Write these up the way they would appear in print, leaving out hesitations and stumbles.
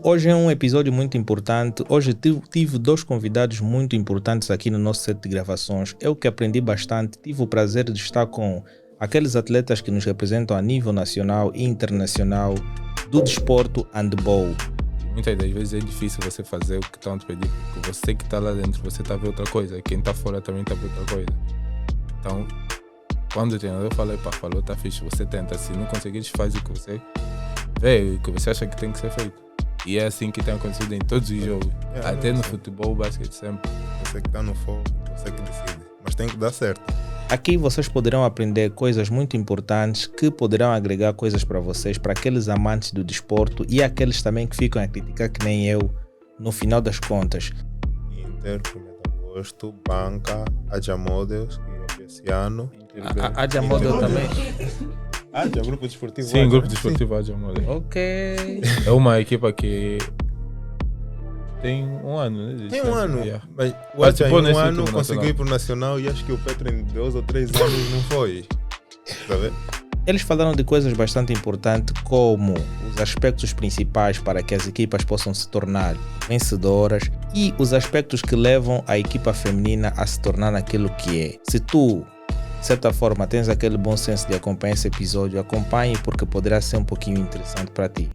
Hoje é um episódio muito importante. Hoje tive dois convidados muito importantes aqui no nosso set de gravações. Eu que aprendi bastante, tive o prazer de estar com aqueles atletas que nos representam a nível nacional e internacional do desporto handball. Muitas das vezes é difícil você fazer o que estão a te pedir, porque você que está lá dentro, você está a ver outra coisa, quem está fora também está a ver outra coisa. Então, quando o treinador fala, falou, tá fixe, você tenta. Se não conseguir, faz o que você vê, o que você acha que tem que ser feito. E é assim que tem acontecido em todos os jogos, até no futebol, basquete, sempre. Você que está no foco, você que decide, mas tem que dar certo. Aqui vocês poderão aprender coisas muito importantes que poderão agregar coisas para vocês, para aqueles amantes do desporto e aqueles também que ficam a criticar que nem eu, no final das contas. Inter, 1 de agosto, Banca, Adja Models, que esse ano. A Adja Model também? Adja, Grupo Desportivo Sim, Adja. Grupo Desportivo Adja Model. Ok. É uma equipa que tem um ano, né? Tem um ano, Yeah. mas o Adja em Participou um nesse ano último conseguiu nacional. ir para o Nacional e acho que o Petro em 2 ou 3 anos não foi. Tá vendo? Eles falaram de coisas bastante importantes, como os aspectos principais para que as equipas possam se tornar vencedoras e os aspectos que levam a equipa feminina a se tornar aquilo que é. Se tu, de certa forma, tens aquele bom senso de acompanhar esse episódio, acompanhe porque poderá ser um pouquinho interessante para ti.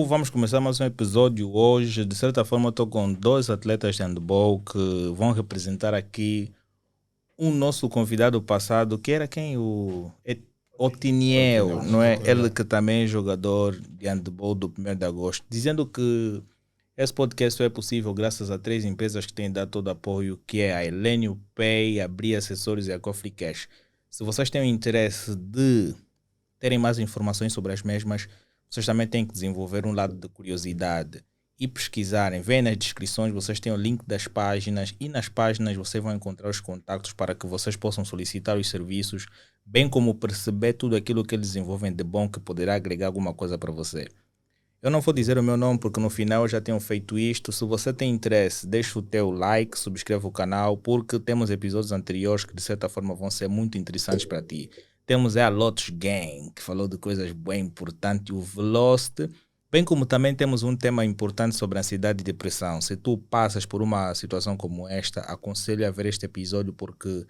Vamos começar mais um episódio hoje. De certa forma, estou com dois atletas de handball que vão representar aqui um nosso convidado passado, que era quem? O Otiniel, não é? Ele que também é jogador de handball do 1 de agosto. Dizendo que esse podcast só é possível graças a 3 empresas que têm dado todo o apoio, que é a Elenio Pay, a Bria Acessórios e a Coffee Cash. Se vocês têm o interesse de terem mais informações sobre as mesmas, vocês também têm que desenvolver um lado de curiosidade e pesquisarem. Vêm nas descrições, vocês têm o link das páginas e nas páginas vocês vão encontrar os contactos para que vocês possam solicitar os serviços, bem como perceber tudo aquilo que eles desenvolvem de bom que poderá agregar alguma coisa para você. Eu não vou dizer o meu nome porque no final eu já tenho feito isto. Se você tem interesse, deixa o teu like, subscreve o canal, porque temos episódios anteriores que de certa forma vão ser muito interessantes para ti. Temos a Lotus Gang, que falou de coisas bem importantes, o Velocity, bem como também temos um tema importante sobre ansiedade e depressão. Se tu passas por uma situação como esta, aconselho a ver este episódio porque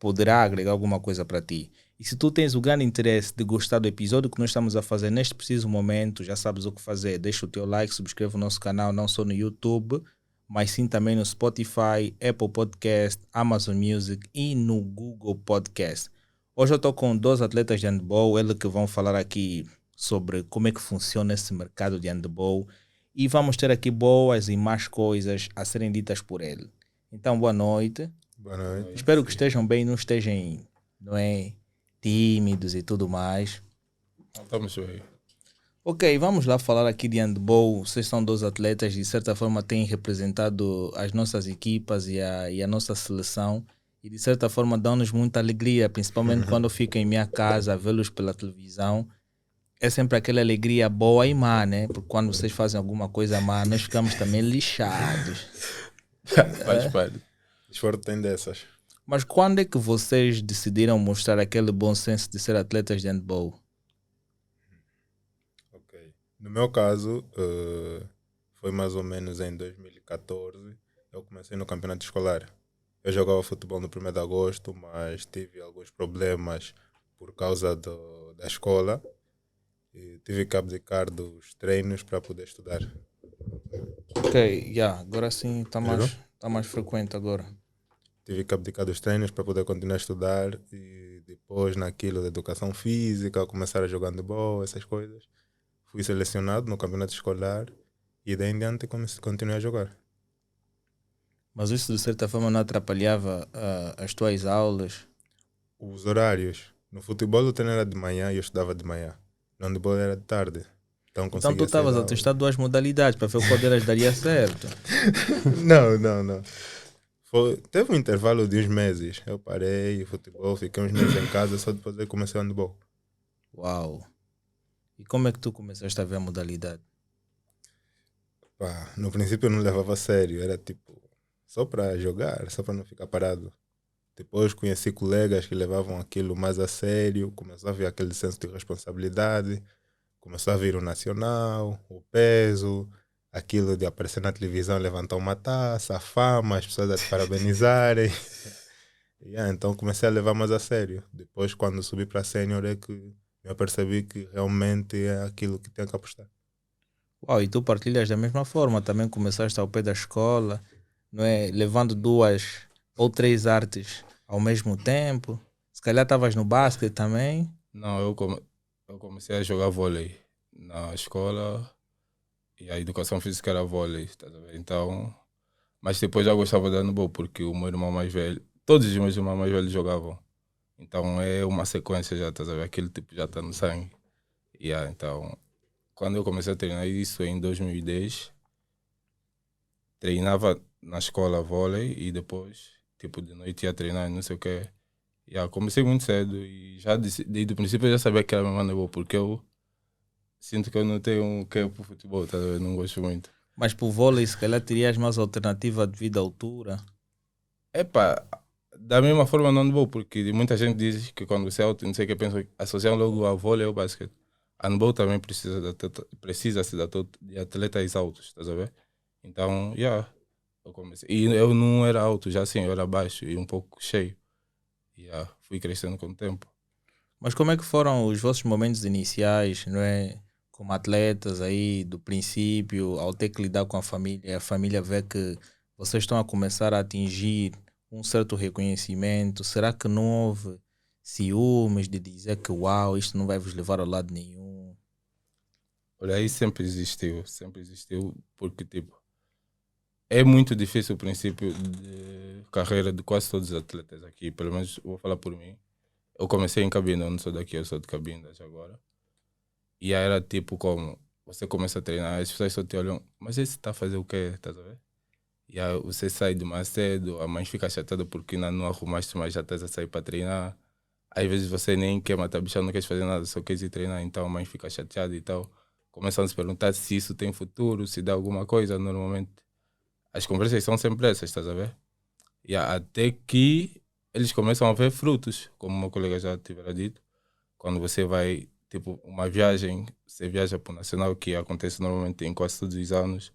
poderá agregar alguma coisa para ti. E se tu tens o grande interesse de gostar do episódio que nós estamos a fazer neste preciso momento, já sabes o que fazer. Deixa o teu like, subscreve o nosso canal, não só no YouTube, mas sim também no Spotify, Apple Podcast, Amazon Music e no Google Podcast. Hoje eu estou com 2 atletas de handball, eles que vão falar aqui sobre como é que funciona esse mercado de handball e vamos ter aqui boas e más coisas a serem ditas por ele. Então, boa noite. Boa noite. Espero que estejam bem, não estejam, não é, tímidos e tudo mais. Estamos bem. Ok, vamos lá falar aqui de handball. Vocês são 2 atletas, de certa forma têm representado as nossas equipas e a nossa seleção. E de certa forma dão-nos muita alegria, principalmente quando eu fico em minha casa a vê-los pela televisão. É sempre aquela alegria boa e má, né? Porque quando vocês fazem alguma coisa má, nós ficamos também lixados. Faz parte. O desporto tem dessas. Mas quando é que vocês decidiram mostrar aquele bom senso de ser atletas de handball? Ok. No meu caso, foi mais ou menos em 2014. Eu comecei no campeonato escolar. Eu jogava futebol no 1 de agosto, mas tive alguns problemas por causa da escola. E tive que abdicar dos treinos para poder estudar. Ok, agora sim está mais frequente agora. Tive que abdicar dos treinos para poder continuar a estudar e depois naquilo da educação física, começar a jogar handball, essas coisas. Fui selecionado no campeonato escolar e daí em diante continuei a jogar. Mas isso de certa forma não atrapalhava as tuas aulas? Os horários. No futebol o treino era de manhã e eu estudava de manhã. No handball era de tarde. Então tu conseguia estavas a testar 2 modalidades para ver qual delas daria certo. Não. Teve um intervalo de uns meses. Eu parei o futebol, fiquei uns meses em casa, só depois eu comecei o handball. Uau! E como é que tu começaste a ver a modalidade? Pá, no princípio eu não levava a sério, era tipo só para jogar, só para não ficar parado. Depois conheci colegas que levavam aquilo mais a sério, começou a vir aquele senso de responsabilidade, começou a vir o nacional, o peso, aquilo de aparecer na televisão, levantar uma taça, a fama, as pessoas a te parabenizarem. Então comecei a levar mais a sério. Depois, quando subi para sênior, é que eu percebi que realmente é aquilo que tenho que apostar. Uau, e tu partilhas da mesma forma, também começaste ao pé da escola, não é? Levando duas ou três artes ao mesmo tempo. Se calhar estavas no basquete também. Não, eu comecei a jogar vôlei na escola e a educação física era vôlei, tá a ver? Então, mas depois já gostava de handball porque o meu irmão mais velho, todos os meus irmãos mais velhos jogavam. Então é uma sequência já, tá a ver? Aquele tipo já está no sangue. Então, quando eu comecei a treinar isso em 2010, treinava na escola vôlei e depois, tipo, de noite ia treinar, não sei o quê. Comecei muito cedo e já desde o princípio eu já sabia que era meu handball, porque eu sinto que eu não tenho um que pro futebol, tá? Eu não gosto muito. Mas por vôlei, se calhar terias mais alternativa devido à altura. Epá, da mesma forma não handball, porque muita gente diz que quando você é alto, não sei o que, pensa, associam logo a vôlei ou basquete. Handball também precisa-se de atletas altos, estás a ver? Então, eu comecei. E eu não era alto, já assim, eu era baixo e um pouco cheio. Fui crescendo com o tempo. Mas como é que foram os vossos momentos iniciais, não é? Como atletas aí, do princípio, ao ter que lidar com a família vê que vocês estão a começar a atingir um certo reconhecimento. Será que não houve ciúmes de dizer que uau, isto não vai vos levar a lado nenhum? Olha, aí sempre existiu, porque tipo, é muito difícil o princípio de carreira de quase todos os atletas aqui, pelo menos vou falar por mim. Eu comecei em Cabinda, eu não sou daqui, eu sou de Cabinda já agora. E aí era tipo como, você começa a treinar, as pessoas só te olham, mas esse está a fazer o quê, estás a ver? E aí você sai de mais cedo, a mãe fica chateada porque ainda não arrumaste, mas já estás a sair para treinar. Às vezes você nem quer matar bicho, não queres fazer nada, só queres ir treinar, então a mãe fica chateada e tal. Começam a se perguntar se isso tem futuro, se dá alguma coisa. Normalmente as conversas são sempre essas, estás a ver? Até que eles começam a ver frutos, como o meu colega já tivera dito. Quando você vai, tipo, uma viagem, você viaja para o Nacional, que acontece normalmente em quase todos os anos,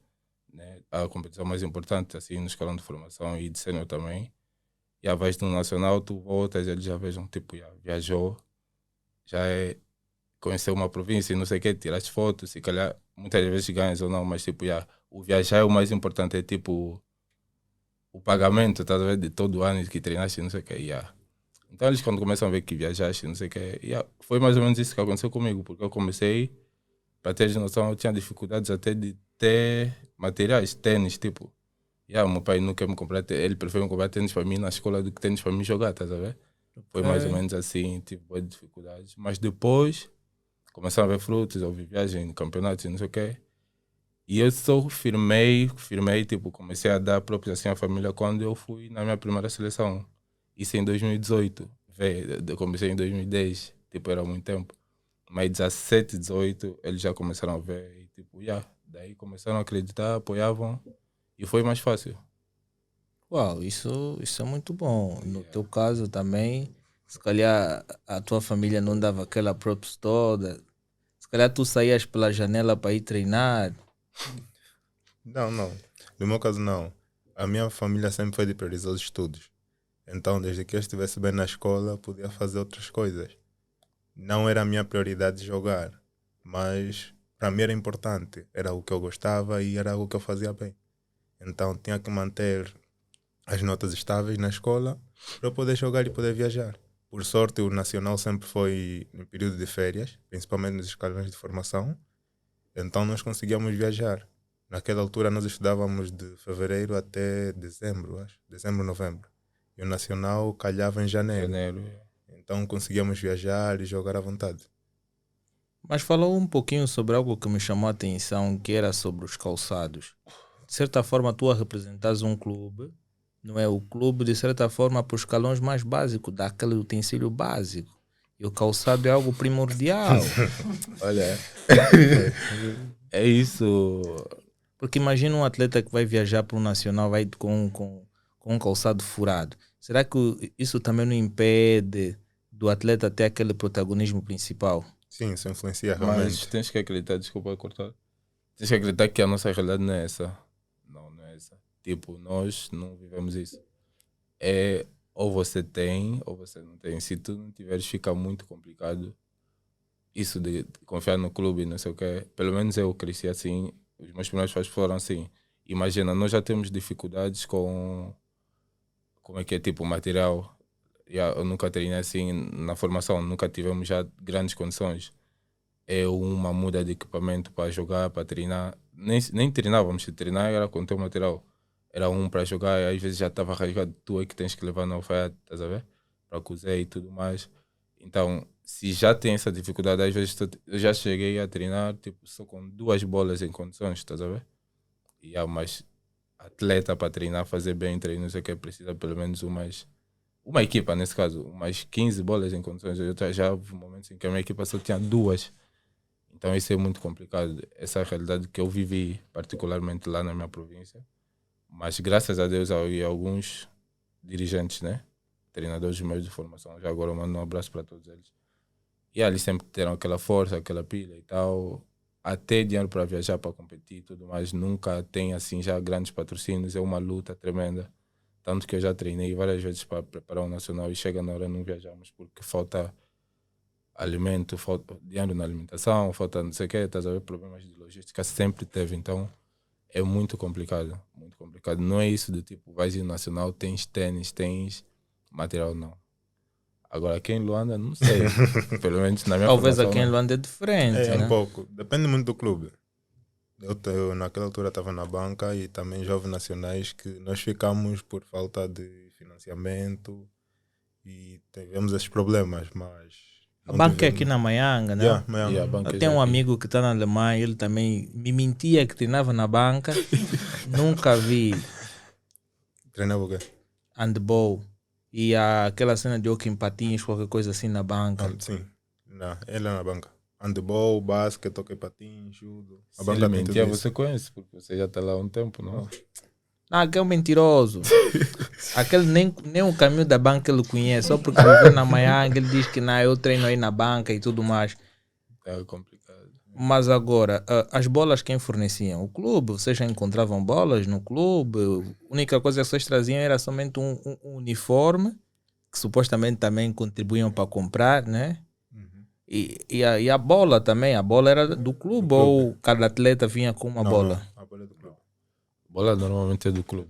né? A competição mais importante, assim, no escalão de formação e de sênior também. Vais no Nacional, tu voltas, eles já vejam, tipo, viajou, já conheceu uma província e não sei o que, tiraste fotos, se calhar muitas vezes ganhas ou não, mas tipo, o viajar é o mais importante, é tipo o pagamento, tá a ver, de todo o ano que treinaste, não sei o que, Então eles quando começam a ver que viajaste, não sei o que, foi mais ou menos isso que aconteceu comigo, porque eu comecei, para teres noção, eu tinha dificuldades até de ter materiais, tênis, tipo, o meu pai não quer me comprar, ele prefere me comprar tênis para mim na escola do que tênis para mim jogar, estás a ver? Foi mais ou menos assim, tipo, boas dificuldades. Mas depois começaram a ver frutos, houve viagem, campeonatos e não sei o quê. E eu só firmei, tipo, comecei a dar próprios assim à família quando eu fui na minha primeira seleção. Isso em 2018. Eu comecei em 2010, tipo, era muito tempo. Mas 17, 18, eles já começaram a ver e tipo, daí começaram a acreditar, apoiavam e foi mais fácil. Uau, isso é muito bom. No teu caso também, se calhar a tua família não dava aquela props toda. Se calhar tu saías pela janela para ir treinar. Não. No meu caso, não. A minha família sempre foi de priorizar os estudos. Então, desde que eu estivesse bem na escola, podia fazer outras coisas. Não era a minha prioridade jogar, mas para mim era importante. Era o que eu gostava e era o que eu fazia bem. Então, tinha que manter as notas estáveis na escola para eu poder jogar e poder viajar. Por sorte, o Nacional sempre foi no período de férias, principalmente nos escalões de formação. Então, nós conseguíamos viajar. Naquela altura, nós estudávamos de fevereiro até dezembro, acho. Dezembro, novembro. E o Nacional calhava em janeiro. Então, conseguíamos viajar e jogar à vontade. Mas falou um pouquinho sobre algo que me chamou a atenção, que era sobre os calçados. De certa forma, tu a representas um clube, não é? O clube, de certa forma, para os escalões mais básicos, dá aquele utensílio básico. E o calçado é algo primordial. Olha, é isso. Porque imagina um atleta que vai viajar para um nacional, vai com um calçado furado. Será que isso também não impede do atleta ter aquele protagonismo principal? Sim, isso influencia Mas realmente. tens que acreditar, desculpa cortar. Tens que acreditar que a nossa realidade não é essa. Não, não é essa. Tipo, nós não vivemos isso. É ou você tem ou você não tem. Se tu não tiveres, fica muito complicado. Isso de confiar no clube e não sei o quê. Pelo menos eu cresci assim. Os meus primeiros pais foram assim. Imagina, nós já temos dificuldades com como é que é tipo material. Eu nunca treinei assim na formação, nunca tivemos já grandes condições. É uma muda de equipamento para jogar, para treinar. Nem treinávamos, se treinar era com o teu material. Era um para jogar e às vezes já estava rasgado, tu é que tens que levar na alfaiate, estás a ver? Para cozer e tudo mais. Então, se já tem essa dificuldade, às vezes eu já cheguei a treinar tipo, só com duas bolas em condições, estás a ver? E há mais atleta para treinar, fazer bem treinos é que precisa pelo menos uma equipa, nesse caso, umas 15 bolas em condições. Já houve momentos em que a minha equipa só tinha duas. Então isso é muito complicado. Essa é a realidade que eu vivi, particularmente lá na minha província. Mas graças a Deus havia alguns dirigentes, né? Treinadores meus de formação. Já agora eu mando um abraço para todos eles. E ali sempre tiveram aquela força, aquela pilha e tal. Até dinheiro para viajar, para competir e tudo mais. Nunca tem assim já grandes patrocínios. É uma luta tremenda. Tanto que eu já treinei várias vezes para preparar o nacional e chega na hora não viajamos porque falta alimento, falta dinheiro na alimentação, falta não sei o quê, estás a ver? Problemas de logística sempre teve, então é muito complicado, muito complicado. Não é isso do tipo, vais ir no nacional, tens tênis, tens material, não. Agora aqui em Luanda, não sei, pelo menos na minha Talvez formação aqui em não. Luanda é diferente, É um né? pouco. Depende muito do clube. Eu naquela altura estava na banca e também jovens nacionais que nós ficamos por falta de financiamento e tivemos esses problemas, mas A não banca é aqui tivemos. na Maianga, né? Yeah, E a Miami. Eu banca tenho já um aqui. amigo que está na Alemanha, ele também me mentia que treinava na banca. Nunca vi Treinava o quê? handball. E aquela cena de hockey em patins, qualquer coisa assim na banca. Sim, não, ele é na banca. Handball, basquete, toque patins, judo. A Se ele banca tem tudo mentia, isso. você conhece, porque você já está lá há um tempo, não? Oh. Ah, aquele é um mentiroso. Aquele nem o caminho da banca ele conhece. Só porque viveu na Maianga, ele diz que não, eu treino aí na banca e tudo mais. É complicado. Mas agora, as bolas quem forneciam? O clube, vocês já encontravam bolas no clube? A única coisa que vocês traziam era somente um uniforme, que supostamente também contribuíam para comprar, né? Uhum. E a bola também, a bola era do Do clube clube. ou cada atleta vinha com uma Não, não, bola? a bola é do clube. Bola normalmente é do clube.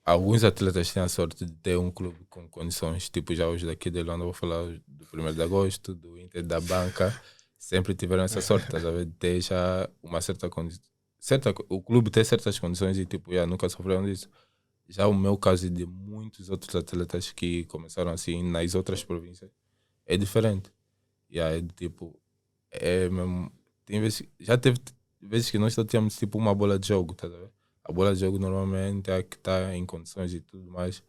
Alguns atletas têm a sorte de ter um clube com condições, tipo já os daqui de Luanda, vou falar do 1º de agosto, do Inter da Banca, sempre tiveram essa sorte, estás a ver, de ter já uma certa condição. O clube ter certas condições e tipo, já, nunca sofreram disso. Já o meu caso e de muitos outros atletas que começaram assim nas outras províncias é diferente. Já é do tipo, é mesmo, tem vezes, já teve vezes que nós só tínhamos tipo uma bola de jogo, estás a ver? A bola de jogo normalmente é a que está em condições e tudo mais.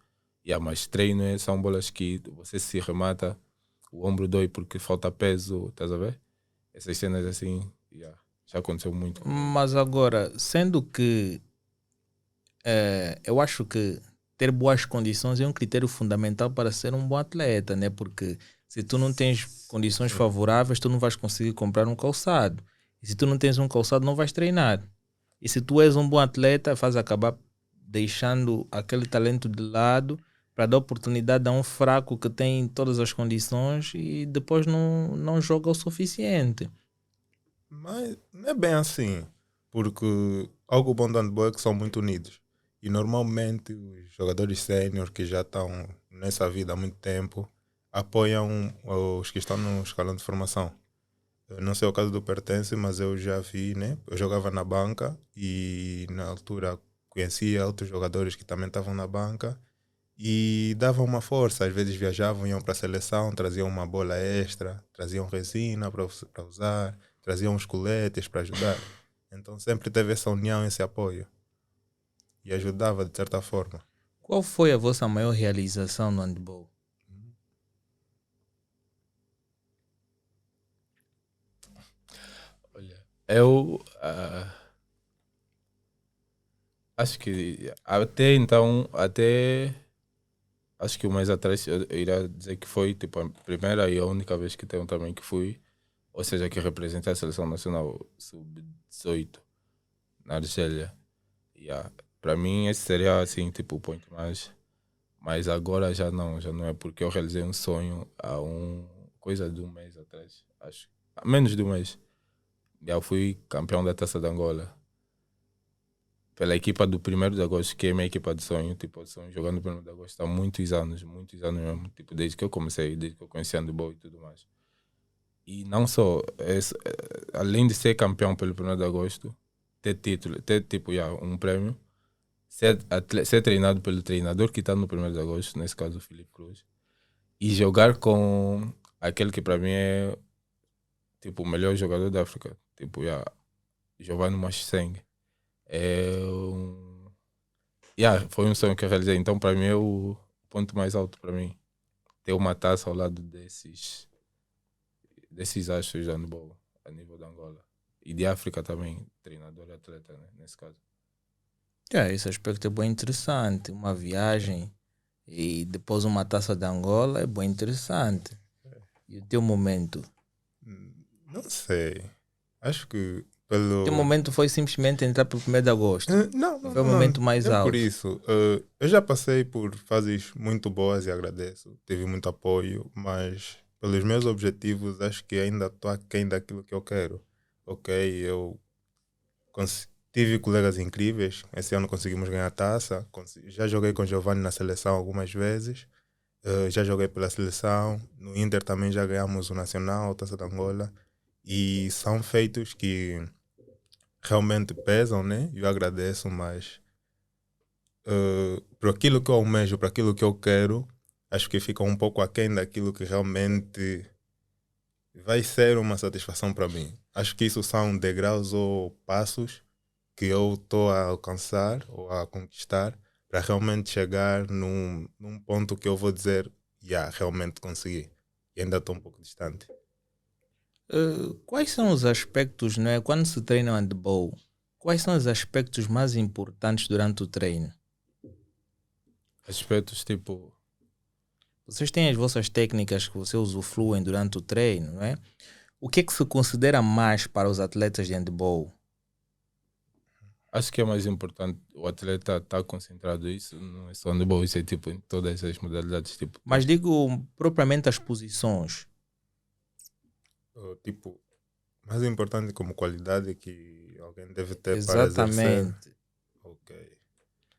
Mas treino são bolas que você se remata, o ombro dói porque falta peso, estás a ver? Essas cenas assim, já aconteceu muito comigo. Mas agora, sendo que eu acho que ter boas condições é um critério fundamental para ser um bom atleta, né? Porque se tu não tens condições Sim. favoráveis, tu não vais conseguir comprar um calçado. E se tu não tens um calçado, não vais treinar. E se tu és um bom atleta, faz acabar deixando aquele talento de lado para dar oportunidade a um fraco que tem todas as condições e depois não joga o suficiente. Mas não é bem assim, porque algo bom do handball é que são muito unidos. E normalmente os jogadores sénior que já estão nessa vida há muito tempo apoiam os que estão no escalão de formação. Eu não sei o caso do Pertence, mas eu já vi, né? Eu jogava na banca e na altura conhecia outros jogadores que também estavam na banca e davam uma força. Às vezes viajavam, iam para a seleção, traziam uma bola extra, traziam resina para usar, traziam os coletes para ajudar. Então sempre teve essa união, esse apoio e ajudava de certa forma. Qual foi a vossa maior realização no handball? Olha, eu Acho que até então, acho que um mês atrás eu iria dizer que foi tipo a primeira e a única vez que tenho também que fui, ou seja, que representei a seleção nacional sub-18 na Argélia. Yeah. Para mim esse seria assim tipo o ponto mais, mas agora já não é porque eu realizei um sonho há coisa de um mês atrás, acho, há menos de um mês. Já fui campeão da Taça de Angola pela equipa do 1º de agosto, que é a minha equipa de sonho, tipo, eu sonho jogando no 1º de agosto há muitos anos mesmo, tipo, desde que eu comecei, desde que eu conheci handball e tudo mais. E não só, além de ser campeão pelo 1º de agosto, ter título, ter tipo, um prémio, ser treinado pelo treinador que está no 1º de agosto, nesse caso o Filipe Cruz, e jogar com aquele que para mim é tipo o melhor jogador da África, tipo, Giovanni Machisseng. Foi um sonho que eu realizei. Então, para mim, é o ponto mais alto para mim. Ter uma taça ao lado desses astros de handball a nível de Angola. E de África também, treinador e atleta, né, nesse caso. Esse aspecto é bem interessante. Uma viagem e depois uma taça de Angola é bem interessante. E o teu momento? Não sei. Acho que O teu momento foi simplesmente entrar para o 1º de agosto. Não, foi o momento mais alto. Por isso, eu já passei por fases muito boas e agradeço. Tive muito apoio, mas pelos meus objetivos acho que ainda estou aquém daquilo que eu quero. Ok, eu tive colegas incríveis. Esse ano conseguimos ganhar a taça. Já joguei com o Giovanni na seleção algumas vezes. Já joguei pela seleção. No Inter também já ganhamos o Nacional, a Taça de Angola. E são feitos que realmente pesam, né? Eu agradeço, mas por aquilo que eu almejo, por aquilo que eu quero, acho que fica um pouco aquém daquilo que realmente vai ser uma satisfação para mim. Acho que isso são degraus ou passos que eu estou a alcançar ou a conquistar para realmente chegar num ponto que eu vou dizer, realmente consegui. E ainda estou um pouco distante. Quais são os aspectos, não é? Quando se treina handball, quais são os aspectos mais importantes durante o treino? Aspectos tipo... Vocês têm as vossas técnicas que vocês usufruem durante o treino, não é? O que é que se considera mais para os atletas de handball? Acho que é mais importante o atleta estar concentrado isso, não é só handball, isso é tipo em todas as modalidades. Tipo, mas digo propriamente as posições. Tipo, mais importante como qualidade que alguém deve ter. Exatamente. Para exercer. Ok.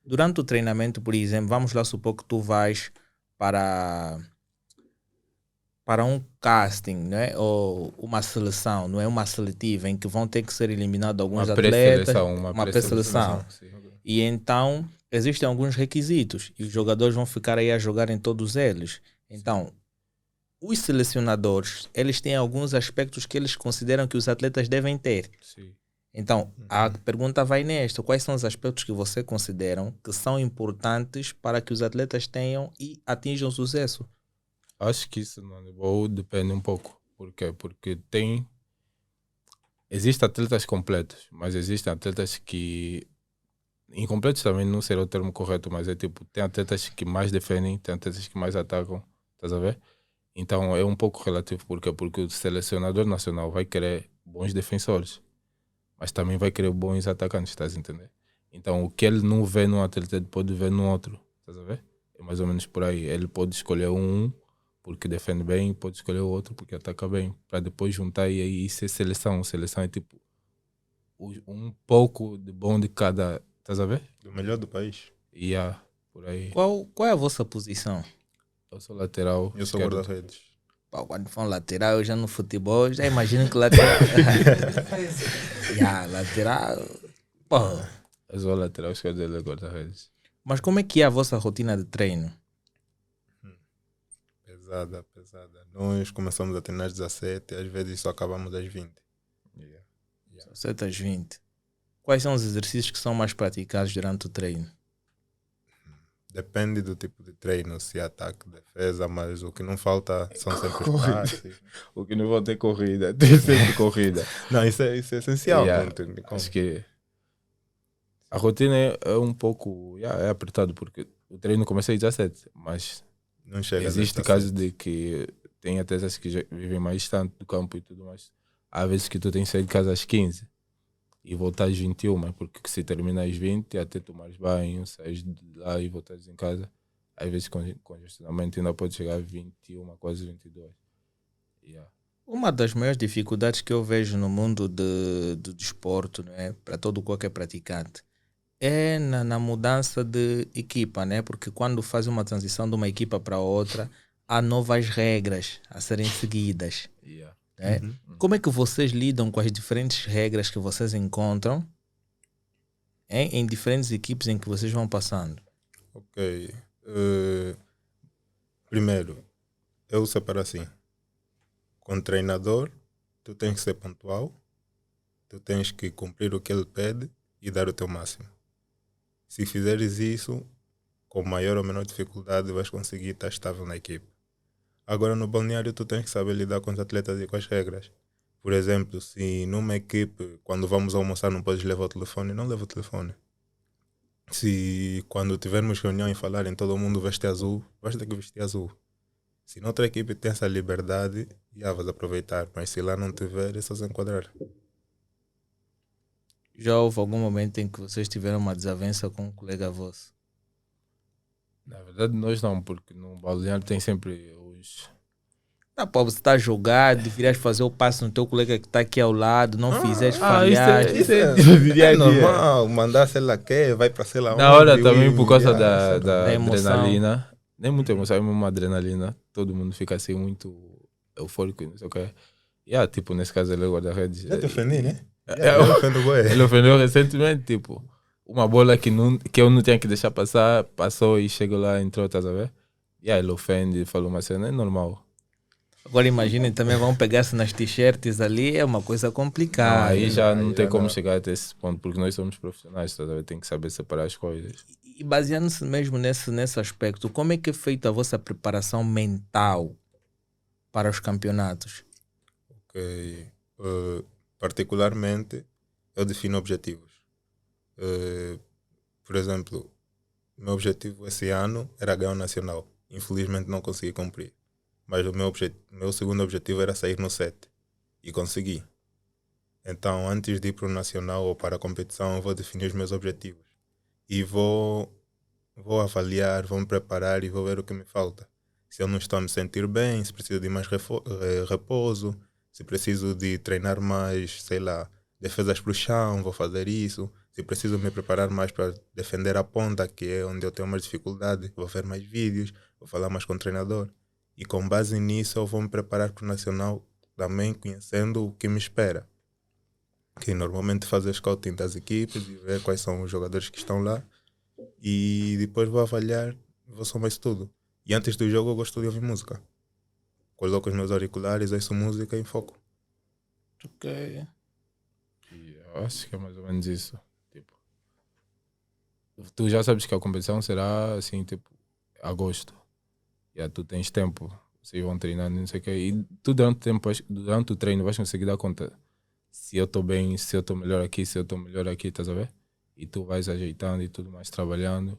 Durante o treinamento, por exemplo, vamos lá supor que tu vais para um casting, não é? Ou uma seleção, não é? Uma seletiva em que vão ter que ser eliminados alguns atletas. Uma pré-seleção. E então existem alguns requisitos e os jogadores vão ficar aí a jogar em todos eles. Então, os selecionadores, eles têm alguns aspectos que eles consideram que os atletas devem ter. Sim. Então, a pergunta vai nesta. Quais são os aspectos que você consideram que são importantes para que os atletas tenham e atinjam sucesso? Acho que isso no handball depende um pouco. Por quê? Porque existem atletas completos, mas existem atletas que... Incompletos também não será o termo correto, mas é tipo, tem atletas que mais defendem, tem atletas que mais atacam, estás a ver? Então é um pouco relativo, porque o selecionador nacional vai querer bons defensores, mas também vai querer bons atacantes, estás a entender? Então o que ele não vê num atleta, ele pode ver no outro, estás a ver? É mais ou menos por aí. Ele pode escolher um porque defende bem, pode escolher o outro porque ataca bem, para depois juntar e aí ser seleção. Seleção é tipo um pouco de bom de cada, estás a ver? Do melhor do país. Por aí. Qual é a vossa posição? Eu sou lateral. Eu sou guarda-redes. Quando for lateral, eu já no futebol, já imagino que lateral... lateral... Pô. Eu sou lateral, esquerdo e guarda-redes. Mas como é que é a vossa rotina de treino? Pesada. Nós começamos a treinar às 17, às vezes só acabamos às 20. 17 às 20. Quais são os exercícios que são mais praticados durante o treino? Depende do tipo de treino, se é ataque, defesa, mas o que não falta são sempre os passes. O que não falta é corrida, tem sempre corrida. Não, isso é essencial. Acho que A rotina é um pouco é apertado, porque o treino começa às 17, mas Não chega existe a casos de que tem atletas que já vivem mais distante do campo e tudo mais. Há vezes que tu tens que sair de casa às 15 e voltar às 21, porque se termina às 20, até tomares banho, saís de lá e voltares em casa, às vezes com congestionamento ainda pode chegar a 21, quase 22. Yeah. Uma das maiores dificuldades que eu vejo no mundo do desporto, né, para todo qualquer praticante, é na mudança de equipa, né? Porque quando faz uma transição de uma equipa para outra, há novas regras a serem seguidas. Yeah. Né? Como é que vocês lidam com as diferentes regras que vocês encontram em diferentes equipes em que vocês vão passando? Ok. Primeiro, eu separo assim. Com o treinador, tu tens que ser pontual, tu tens que cumprir o que ele pede e dar o teu máximo. Se fizeres isso, com maior ou menor dificuldade, vais conseguir estar estável na equipe. Agora, no balneário, tu tens que saber lidar com os atletas e com as regras. Por exemplo, se numa equipe, quando vamos almoçar, não podes levar o telefone, não leva o telefone. Se quando tivermos reunião e falarem todo mundo veste azul, vais ter que vestir azul. Se noutra equipe tem essa liberdade, já vais aproveitar. Mas se lá não tiver, é só se enquadrar. Já houve algum momento em que vocês tiveram uma desavença com um colega vosso? Na verdade, nós não, porque no balneário tem sempre os. Não, pô, você está a jogar, deverias fazer o passe no teu colega que está aqui ao lado, não fizeste, isso falhaste. É normal, mandar sei lá que, vai para sei lá Na hora onde, também, por causa isso é da Da emoção. adrenalina, nem muita emoção, é uma adrenalina, todo mundo fica assim muito eufórico e não sei o que. Tipo, nesse caso ele é guarda-redes. Já te ofendi, né? Eu- ofendo bué. Ele ofendeu recentemente, tipo, uma bola que eu não tinha que deixar passar, passou e chegou lá, entrou, estás a ver? Ele ofende, falou uma cena, é normal. Agora imaginem, também vão pegar-se nas t-shirts ali, é uma coisa Não, complicada. aí já não aí tem já como não. chegar até esse ponto, porque nós somos profissionais, estás a ver? Tem que saber separar as coisas. E baseando-se mesmo nesse aspecto, como é que é feita a vossa preparação mental para os campeonatos? Ok. Particularmente, eu defino objetivos. Por exemplo, meu objetivo esse ano era ganhar o nacional. Infelizmente não consegui cumprir. Mas o meu segundo objetivo era sair no 7. E consegui. Então, antes de ir para o nacional ou para a competição, eu vou definir os meus objetivos. E vou avaliar, vou me preparar e vou ver o que me falta. Se eu não estou a me sentir bem, se preciso de mais repouso, se preciso de treinar mais, sei lá, defesas para o chão, vou fazer isso. Se preciso me preparar mais para defender a ponta, que é onde eu tenho mais dificuldade, vou ver mais vídeos, vou falar mais com o treinador. E com base nisso eu vou me preparar para o nacional também conhecendo o que me espera. Que normalmente fazer scouting das equipes e ver quais são os jogadores que estão lá. E depois vou avaliar, vou somar isso tudo. E antes do jogo eu gosto de ouvir música. Coloco os meus auriculares, ouço música e foco. Ok. E eu acho que é mais ou menos isso. Tipo, tu já sabes que a competição será assim, tipo, agosto. Tu tens tempo, vocês vão treinando, não sei o quê. E tu durante o treino vais conseguir dar conta se eu estou bem, se eu estou melhor aqui, se eu estou melhor aqui, estás a ver? E tu vais ajeitando e tudo mais, trabalhando.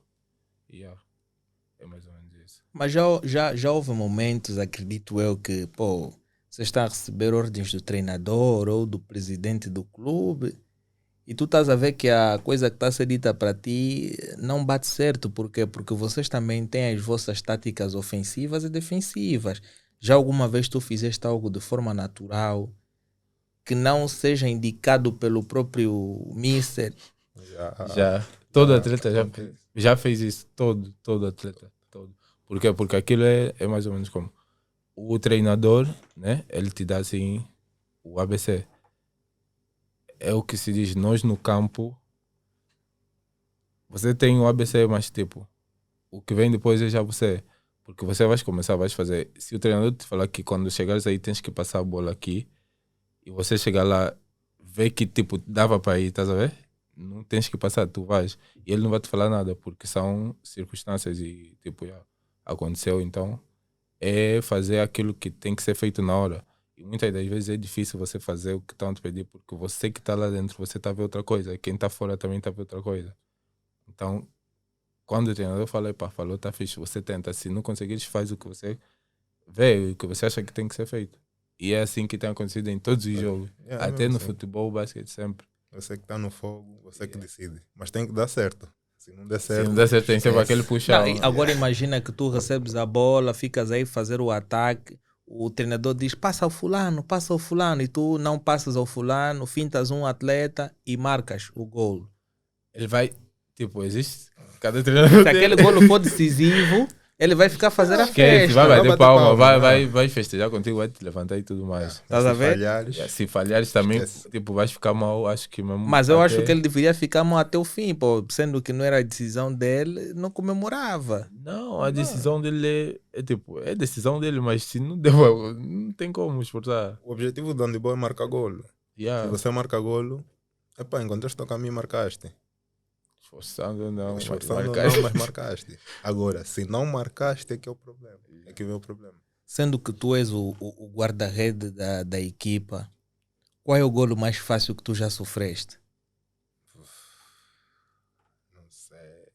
É mais ou menos isso. Mas já houve momentos, acredito eu, que pô, você está a receber ordens do treinador ou do presidente do clube e tu estás a ver que a coisa que está a ser dita para ti não bate certo. Por quê? Porque vocês também têm as vossas táticas ofensivas e defensivas. Já alguma vez tu fizeste algo de forma natural que não seja indicado pelo próprio mister? Já. Todo atleta já fez isso. Todo atleta. Todo. Por quê? Porque aquilo é mais ou menos como o treinador, né? Ele te dá assim o ABC. É o que se diz, nós no campo, você tem o ABC, mas tipo, o que vem depois é já você. Porque você vai começar, vais fazer. Se o treinador te falar que quando chegares aí tens que passar a bola aqui, e você chegar lá, vê que tipo, dava para ir, estás a ver? Não tens que passar, tu vais. E ele não vai te falar nada, porque são circunstâncias e tipo, já aconteceu. Então, é fazer aquilo que tem que ser feito na hora. E muitas das vezes é difícil você fazer o que estão a te pedir, porque você que está lá dentro, você está a ver outra coisa. Quem está fora também está a ver outra coisa. Então, quando o treinador fala, pá, falou, tá fixe, você tenta. Se não conseguires, faz o que você vê, o que você acha que tem que ser feito. E é assim que tem acontecido em todos os jogos. Até no futebol, basquete, sempre. Você que está no fogo, você que decide. Mas tem que dar certo. Se não der Se certo, não der certo, tem sempre aquele puxão. Não, e agora imagina que tu recebes a bola, ficas aí fazer o ataque, o treinador diz passa ao fulano, e tu não passas ao fulano, fintas um atleta e marcas o gol. Ele vai, tipo, existe cada treinador. Se aquele gol for decisivo, ele vai ficar a fazer a Esquece, festa. vai bater bater palma, palma, vai festejar contigo, vai te levantar e tudo mais. Estás a se ver? falhares, Se falhares também, Esquece. tipo, vais ficar mal, acho que mesmo. Mas eu até- acho que ele deveria ficar mal até o fim, pô, sendo que não era a decisão dele, não comemorava. Não, a decisão dele é tipo, é decisão dele, mas se não deu, não tem como esforçar. o objetivo do handball é marcar golo. Se Yeah. você marca golo, epá, encontraste o caminho e marcaste. Esforçando não, Esforçando marcar. não, mas marcaste. Agora, se não marcaste, é que é o problema. É que vem o problema. Sendo que tu és o guarda-rede da equipa, qual é o golo mais fácil que tu já sofreste? Não sei.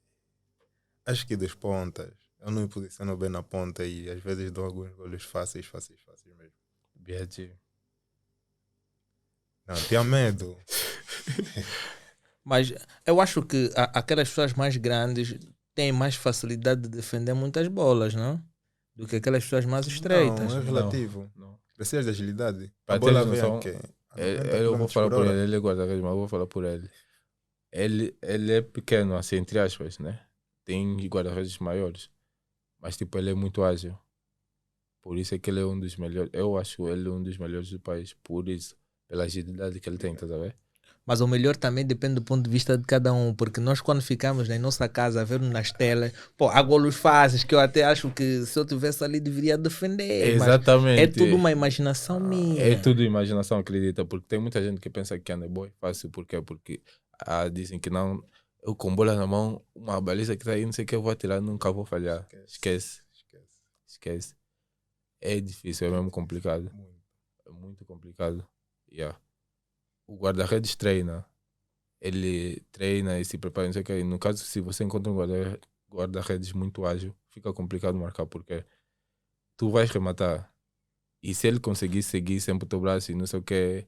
Acho que dos pontas. Eu não me posiciono bem na ponta e às vezes dou alguns golos fáceis mesmo. BG. Não, tinha medo. Mas eu acho que aquelas pessoas mais grandes têm mais facilidade de defender muitas bolas, não? Do que aquelas pessoas mais estreitas. Não, é relativo. Não. Precisas de agilidade. Pra A bola teres vem noção, aqui. Eu vou falar por ele é guarda-redes, mas eu vou falar por ele. Ele é pequeno, assim, entre aspas, né? Tem guarda-redes maiores, mas tipo, ele é muito ágil. Por isso é que ele é um dos melhores. Eu acho ele um dos melhores do país, por isso, pela agilidade que ele tem, tá a ver? Mas o melhor também depende do ponto de vista de cada um, porque nós quando ficamos na nossa casa a ver nas telas, pô, há golos fáceis que eu até acho que se eu tivesse ali deveria defender. Mas Exatamente. é tudo uma imaginação minha. É tudo imaginação, acredita, porque tem muita gente que pensa que handebol é fácil, por quê? Porque dizem que não, eu com bola na mão, uma baliza que tá aí, não sei o que eu vou atirar, nunca vou falhar. Esquece. É difícil, é mesmo complicado. É muito complicado. Yeah. O guarda-redes treina. Ele treina e se prepara, não sei o que. No caso, se você encontra um guarda-redes muito ágil, fica complicado marcar, porque tu vais rematar. E se ele conseguir seguir sempre o teu braço e não sei o que,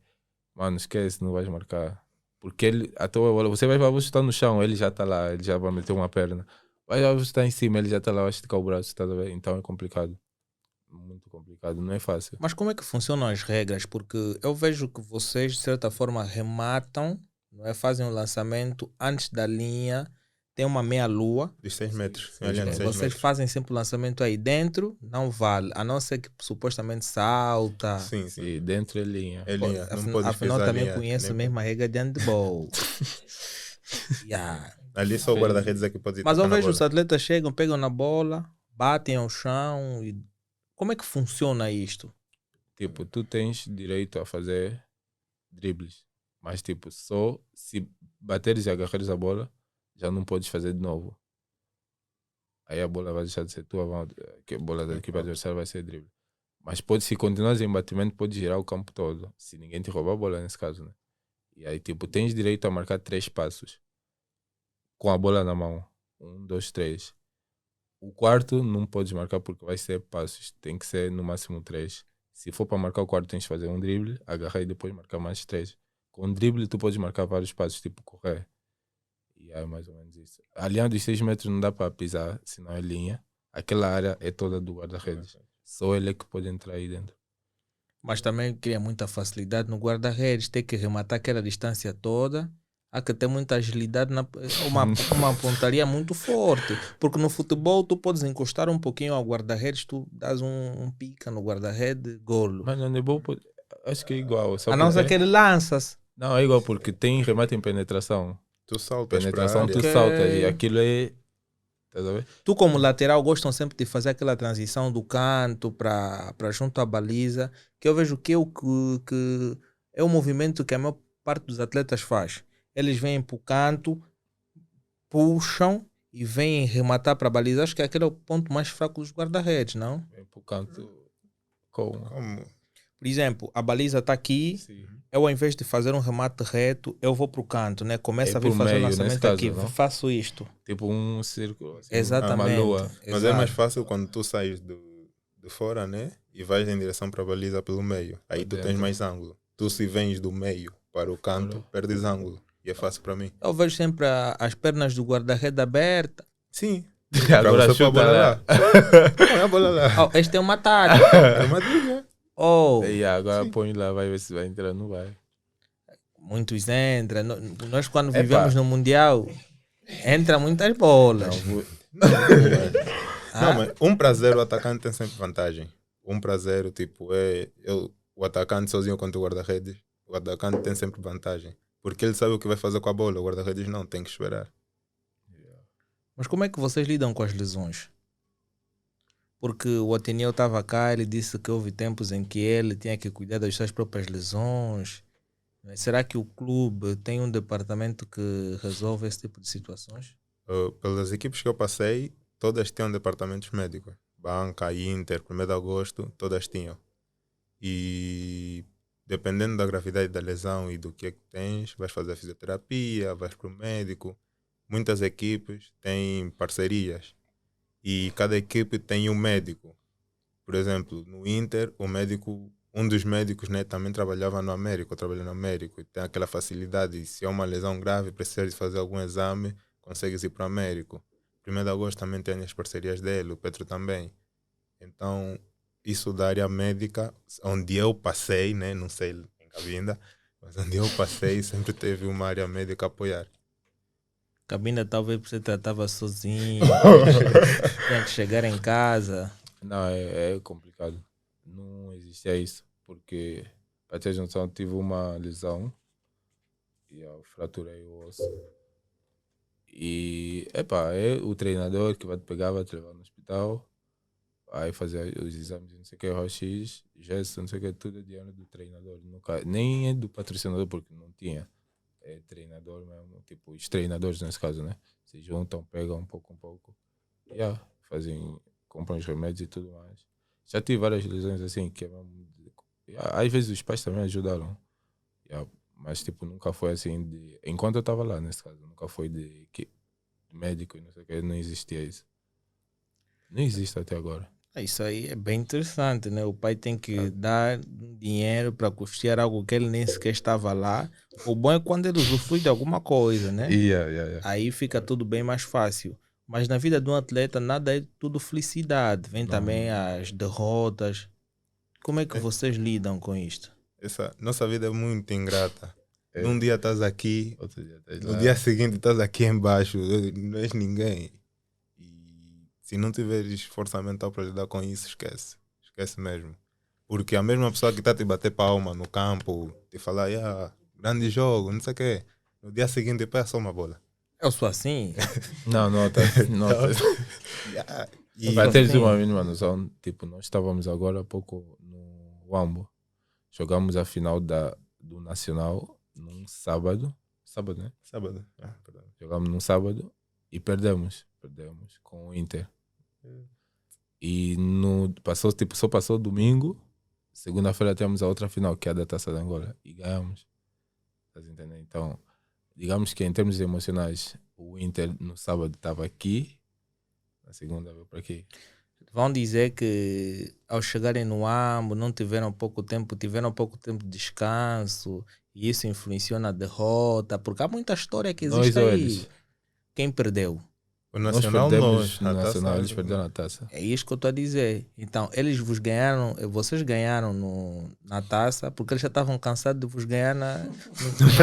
mano, esquece, não vais marcar. Porque ele, a tua bola, você vai chutar no chão, ele já está lá, ele já vai meter uma perna. Vai chutar em cima, ele já está lá, vai esticar o braço, tá a ver? Então é complicado. Muito complicado, não é fácil. Mas como é que funcionam as regras? Porque eu vejo que vocês, de certa forma, rematam, não é? Fazem um lançamento antes da linha, tem uma meia-lua. Dos 6 metros. Sim, Aliás, de 6 Vocês metros. fazem sempre o lançamento aí dentro, não vale, a não ser que supostamente salta. Sim, sim. E dentro é linha. É linha. Não Afinal, podes afinal pisar a também linha. conheço Nem mesmo a regra de handball. Yeah. Ali só o guarda-redes é que pode ir Mas eu tocar na vejo os bola. atletas chegam, pegam na bola, batem ao chão. E... Como é que funciona isto? Tipo, tu tens direito a fazer dribles. Mas tipo, só se bateres e agarrares a bola, já não podes fazer de novo. Aí a bola vai deixar de ser tua, que a bola da equipe adversária vai ser drible. Mas pode, se continuas em batimento, pode girar o campo todo. Se ninguém te roubar a bola nesse caso, né? E aí, tipo, tens direito a marcar 3 passos. Com a bola na mão. 1, 2, 3. O quarto não podes marcar porque vai ser passos. Tem que ser no máximo 3. Se for para marcar o quarto, tens de fazer um drible, agarrar e depois marcar mais 3. Com um drible, tu podes marcar vários passos, tipo correr. E é mais ou menos isso. A linha dos 6 metros não dá para pisar, senão é linha. Aquela área é toda do guarda-redes. Só ele é que pode entrar aí dentro. Mas também cria muita facilidade no guarda-redes, ter que rematar aquela distância toda. Há que ter muita agilidade, uma pontaria muito forte. Porque no futebol tu podes encostar um pouquinho ao guarda-redes, tu dás um pica no guarda-redes, golo. Mas no handebol, acho que é igual. A não ser que ele lança-se. Não, é igual porque tem remate em penetração. Tu saltas Penetração, para tu Ok. saltas e aquilo é... Estás a ver? Tu como lateral gostam sempre de fazer aquela transição do canto para junto à baliza, que eu vejo que é o movimento que a maior parte dos atletas faz. Eles vêm para o canto, puxam e vêm rematar para a baliza. Acho que aquele é o ponto mais fraco dos guarda-redes, não? Vem pro canto com... Como? Por exemplo, a baliza está aqui, Sim. eu ao invés de fazer um remate reto, eu vou para o canto, né? Começa É a vir por fazer o meio, lançamento nesse caso, aqui, não? faço isto. Tipo um círculo. Assim, Exatamente. Uma lua. Mas é mais Exato. fácil quando tu sais de fora, né? E vais em direção para a baliza pelo meio. Aí tu tens dentro. mais ângulo. Tu se vens do meio para o canto, Ora. perdes ângulo. E é fácil para mim. Eu vejo sempre as pernas do guarda-rede abertas. Sim. Agora você pôr a chuta bola lá. Põe a bola lá. Oh, este é uma tática. É uma dica. Oh, E agora põe lá, vai ver se vai entrar, não vai. muitos entram. Nós quando Epa. vivemos no Mundial, entra muitas bolas. Não, vou... Não, mas 1-0 o atacante tem sempre vantagem. 1-0, tipo, o atacante sozinho contra o guarda-redes. O atacante tem sempre vantagem. Porque ele sabe o que vai fazer com a bola. O guarda-redes não, tem que esperar. Mas como é que vocês lidam com as lesões? Porque o Ateneu estava cá, ele disse que houve tempos em que ele tinha que cuidar das suas próprias lesões. Será que o clube tem um departamento que resolve esse tipo de situações? Pelas equipes que eu passei, todas tinham departamentos médicos. Banca, Inter, 1º de agosto, todas tinham. E dependendo da gravidade da lesão e do que é que tens, vais fazer fisioterapia, vais para o médico. Muitas equipes têm parcerias e cada equipe tem um médico. Por exemplo, no Inter, um dos médicos, né, também trabalhava no Américo, trabalha no Américo e tem aquela facilidade. E se é uma lesão grave, precisa de fazer algum exame, consegues ir para o Américo. 1º de agosto também tem as parcerias dele, o Petro também. Então, isso da área médica, onde eu passei, né, não sei em Cabinda, mas onde eu passei sempre teve uma área médica a apoiar. Cabinda talvez você tratava sozinho, tinha que chegar em casa. Não, é complicado. Não existia isso. Porque, para ter noção, tive uma lesão e eu fraturei o osso. E, é o treinador que vai te pegar, vai te levar no hospital. Aí fazer os exames, não sei o que, raio-x, gesto, não sei o que, tudo é dinheiro do treinador. Nunca, nem é do patrocinador, porque não tinha. É treinador mesmo, tipo, os treinadores nesse caso, né? Se juntam, pegam um pouco. Fazem, compram os remédios e tudo mais. Já tive várias lesões assim, que é mesmo. Às vezes os pais também ajudaram. Mas, tipo, nunca foi assim de. Enquanto eu estava lá, nesse caso, nunca foi de médico e não sei o que, não existia isso. Não existe até agora. Isso aí é bem interessante, né? O pai tem que dar dinheiro para custear algo que ele nem sequer estava lá. O bom é quando ele usufrui de alguma coisa, né? Aí fica tudo bem mais fácil. Mas na vida de um atleta nada é tudo felicidade. Vem também as derrotas. Como é que vocês lidam com isto? Nossa vida é muito ingrata. É. Num dia estás aqui, Outro dia estás no lá. dia seguinte estás aqui embaixo, não és ninguém. E se não tiveres força mental para lidar com isso, esquece. Esquece mesmo. Porque a mesma pessoa que está a te bater palma no campo, te falar, grande jogo, não sei o quê. No dia seguinte, é só uma bola. Eu sou assim. Não. E Para teres uma mínima noção, tipo, nós estávamos agora há pouco no Wambo. Jogamos a final do Nacional num sábado. Sábado, né? Sábado. Perdão. Jogamos num sábado e perdemos. Perdemos com o Inter. E só passou domingo. Segunda-feira temos a outra final, que é a da Taça de Angola. E ganhamos. Estás entendendo? Então, digamos que em termos emocionais, o Inter no sábado estava aqui. Na segunda veio para aqui. Vão dizer que ao chegarem no AMBO não tiveram pouco tempo de descanso e isso influenciou na derrota, porque há muita história que existe Nós ou aí. eles? Quem perdeu? O Nacional, nós perdemos a no taça, Nacional, eles perderam a taça. É isso que eu estou a dizer. Então, vocês ganharam na taça porque eles já estavam cansados de vos ganhar no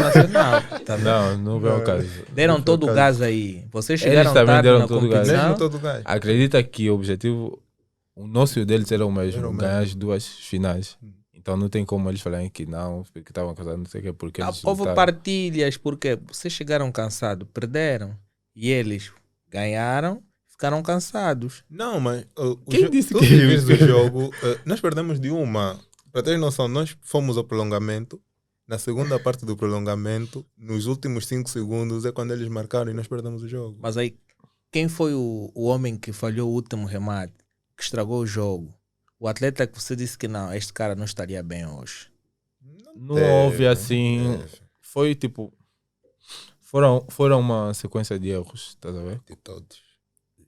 Nacional. Tá vendo? Não veio o caso. Deram todo o gás aí. Vocês Eles chegaram também tarde deram na todo o gás. competição. Mesmo todo o gás. Acredita que o objetivo, o nosso e o deles era o mesmo, Era o ganhar mesmo. as duas finais. Então não tem como eles falarem que não, porque estavam cansados, não sei o que, porque eles Houve lutaram. partilhas, porque vocês chegaram cansados, perderam. E eles ganharam, ficaram cansados. Não, mas Quem disse tu que- vires o jogo, nós perdemos de uma. Para ter noção, nós fomos ao prolongamento. Na segunda parte do prolongamento, nos últimos 5 segundos, é quando eles marcaram e nós perdemos o jogo. Mas aí, quem foi o homem que falhou o último remate, que estragou o jogo? O atleta que você disse que não, este cara não estaria bem hoje. Não houve assim. Foi tipo. Foram uma sequência de erros, estás a ver? De todos.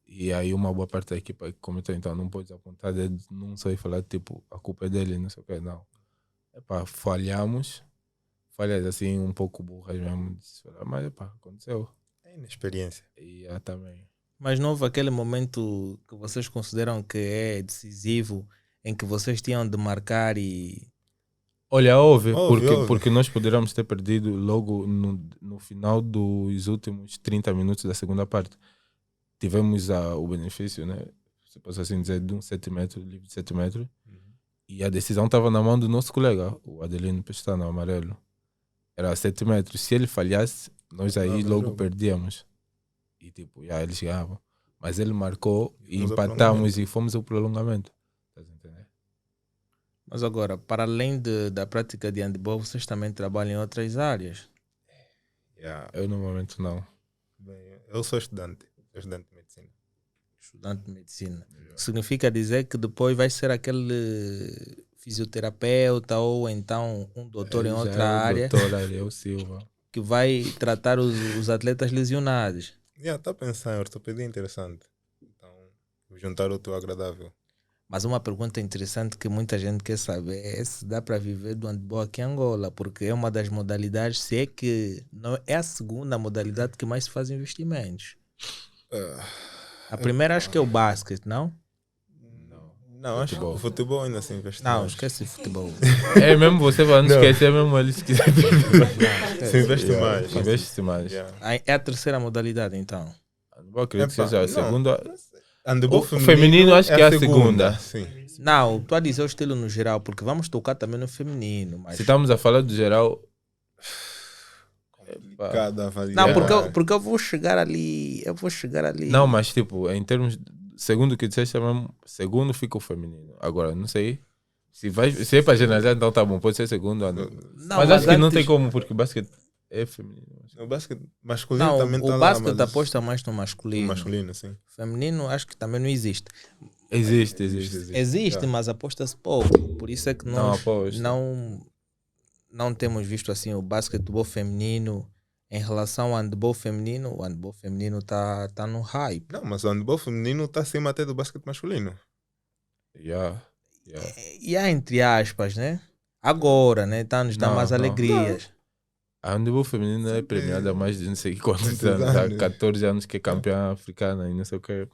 E aí uma boa parte da equipa que cometeu, então não podes apontar dedo, não sei falar tipo, a culpa é dele, não sei o que, não. Epá, falhamos, falhas assim um pouco burras mesmo, mas epá, aconteceu. É inexperiência. E também. Mas não houve aquele momento que vocês consideram que é decisivo, em que vocês tinham de marcar e... Olha, houve. Houve. Porque nós poderíamos ter perdido logo no final dos últimos 30 minutos da segunda parte. Tivemos o benefício, né? Se posso assim dizer, de um 7 metros, livre de 7 metros. E a decisão estava na mão do nosso colega, o Adelino Pestana, o amarelo. Era 7 metros. Se ele falhasse, nós aí logo perdíamos. E tipo, eles chegavam. Mas ele marcou e empatamos e fomos ao prolongamento. Estás a entender? Mas agora, para além da prática de handball, vocês também trabalham em outras áreas? Eu no momento não. Bem, eu sou estudante de medicina. Estudante de medicina. Significa dizer que depois vai ser aquele fisioterapeuta ou então um doutor em outra área Doutor Ariel Silva. que vai tratar os atletas lesionados. Está a pensar em ortopedia interessante. Então, vou juntar o teu agradável. Mas uma pergunta interessante que muita gente quer saber é se dá para viver do handball aqui em Angola, porque é uma das modalidades, se é que não é a segunda modalidade que mais se faz investimentos. A primeira acho que é o basquete, não? Não, acho que o futebol ainda se investe Não, mais. esquece futebol. É mesmo, você vai não esquecer mesmo eles que Se investe mais. Investe mais. É a terceira modalidade, então. Eu acredito que seja a segunda. Handball O feminino acho que é a segunda. Sim. Não, estou a dizer o estilo no geral, porque vamos tocar também no feminino. Mas... Se estamos a falar do geral. Cada avaliar. Não, porque eu vou chegar ali. Não, mas tipo, em termos. Segundo o que disseste, mesmo, segundo fica o feminino. Agora, não sei. Se é para generalizar, então tá bom, pode ser segundo. Não, mas acho que não antes- tem como, porque basquete é feminino. O basquete masculino Não, também está o lá. basquete mas aposta mais no o masculino. masculino, sim. Feminino acho que também não existe. Existe. Existe, mas aposta-se pouco. Por isso é que Não nós aposta. não temos visto assim o basquetebol feminino em relação ao handball feminino. O handball feminino tá no hype. Não, mas o handball feminino está acima até do basquete masculino. E há entre aspas, né? Agora, né? Tá nos dando Não, mais não. alegrias. A handball feminina é premiada há mais de não sei quantos Muitos anos. Há anos. 14 anos que é campeã africana e não sei o que.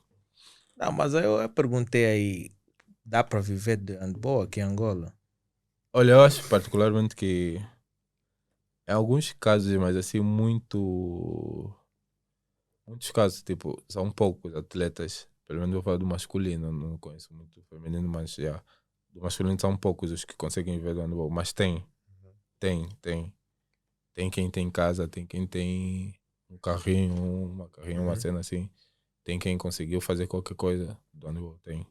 Não, mas eu perguntei aí, dá para viver de handball aqui em Angola? Olha, eu acho particularmente que em alguns casos, mas assim, muitos casos, tipo, são poucos atletas, pelo menos eu falo do masculino, não conheço muito o feminino, mas já, do masculino são poucos os que conseguem viver do handball, mas tem quem tem casa, tem quem tem um carrinho, uma cena assim, tem quem conseguiu fazer qualquer coisa do handball, tem.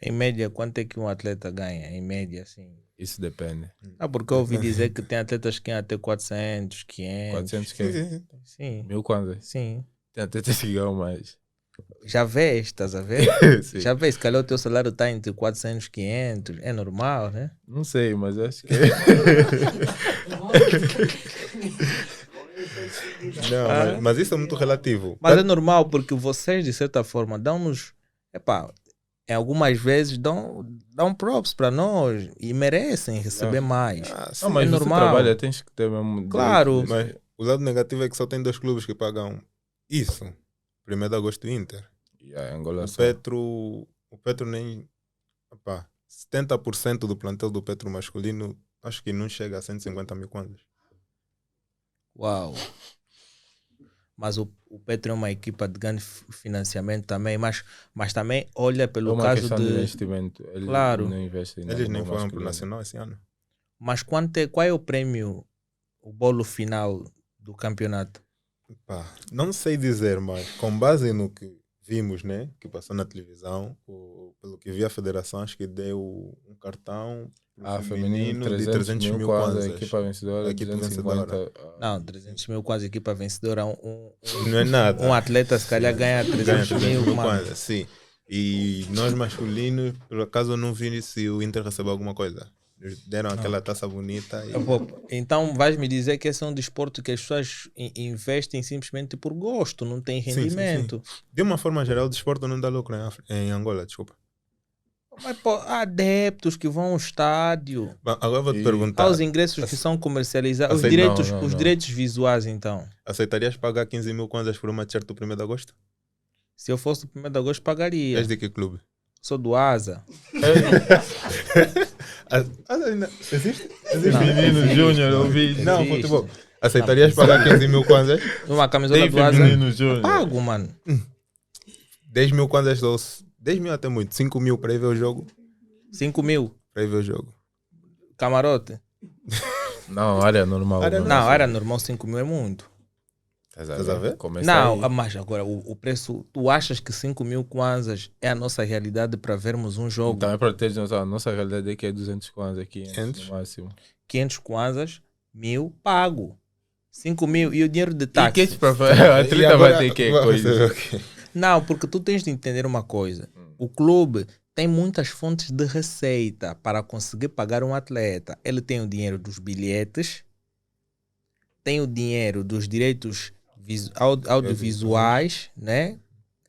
Em média, quanto é que um atleta ganha? Em média, assim. Isso depende. Porque eu ouvi dizer que tem atletas que ganham até 400, 500. 400 que Sim, 1000 kwanzas. sim. Tem atletas que ganham mais. Já vês, estás a ver? Sim. Já vês, se calhar o teu salário está entre 400 e 500. É normal, né? Não sei, mas acho que Não, mas isso é muito relativo. Mas é normal porque vocês, de certa forma, dão-nos... Epá, em algumas vezes dão props para nós e merecem receber mais. Sim, não, mas é você normal. trabalha, tens que ter mesmo. Claro. mas o lado negativo é que só tem 2 clubes que pagam isso. 1º de Agosto e Inter. Angola O Petro nem... Epá, 70% do plantel do Petro masculino acho que não chega a 150 mil kwanzas. Uau! Mas o Petro é uma equipa de grande financiamento também, mas também olha É pelo uma caso questão de... de investimento. Eles Claro. não investem Eles nem no foram para o masculino. Nacional esse ano. Mas qual é o prêmio, o bolo final do campeonato? Epá, não sei dizer, mas com base no que vimos, né, que passou na televisão, pelo que vi a federação, acho que deu um cartão Feminino, de 300 mil kwanzas. a equipa vencedora, A equipa 250. Não, 300 mil quase equipa vencedora. Não é nada. Um atleta se calhar ganha 300 Ganha 300 mil. mil Mano. kwanzas, sim. E nós masculinos, por acaso eu não vi se o Inter recebeu alguma coisa. Eles deram aquela taça bonita e... Então vais me dizer que esse é um desporto que as pessoas investem simplesmente por gosto, não tem Sim, sim, rendimento. De uma forma geral, o desporto não dá lucro em Angola, desculpa. Mas pô, há adeptos que vão ao estádio, Bom, agora vou te há perguntar, os ingressos que são comercializados, os Aceito- direitos, não, os não. direitos visuais então. aceitarias pagar 15 mil kwanzas por uma t-shirt do 1º de agosto? Se eu fosse o 1º de agosto pagaria. És de que clube? Sou do Asa. Existe? Não, Menino existe, Júnior, eu vi. existe. Não, futebol. Aceitarias pagar 15 mil kwanzas? Uma camisola Tem do Asa. Menino Júnior. Pago, mano. 10 mil kwanzas, 10 mil até muito, 5 mil para ir ver o jogo. 5 mil. Para ir ver o jogo. Camarote. Não, área normal. Área Não, era normal, 5 mil é muito. Estás a ver? Começa Não, aí. mas agora o preço. Tu achas que 5 mil kwanzas é a nossa realidade para vermos um jogo? Então é para ter noção, a nossa realidade é que é 200 kwanzas aqui 500? no máximo. 500 kwanzas, 1000, pago. 5 mil e o dinheiro de E táxi. que a E atleta agora vai ter que vai coisa. fazer o quê? Não, porque tu tens de entender uma coisa. O clube tem muitas fontes de receita para conseguir pagar um atleta. Ele tem o dinheiro dos bilhetes, tem o dinheiro dos direitos audiovisuais, né?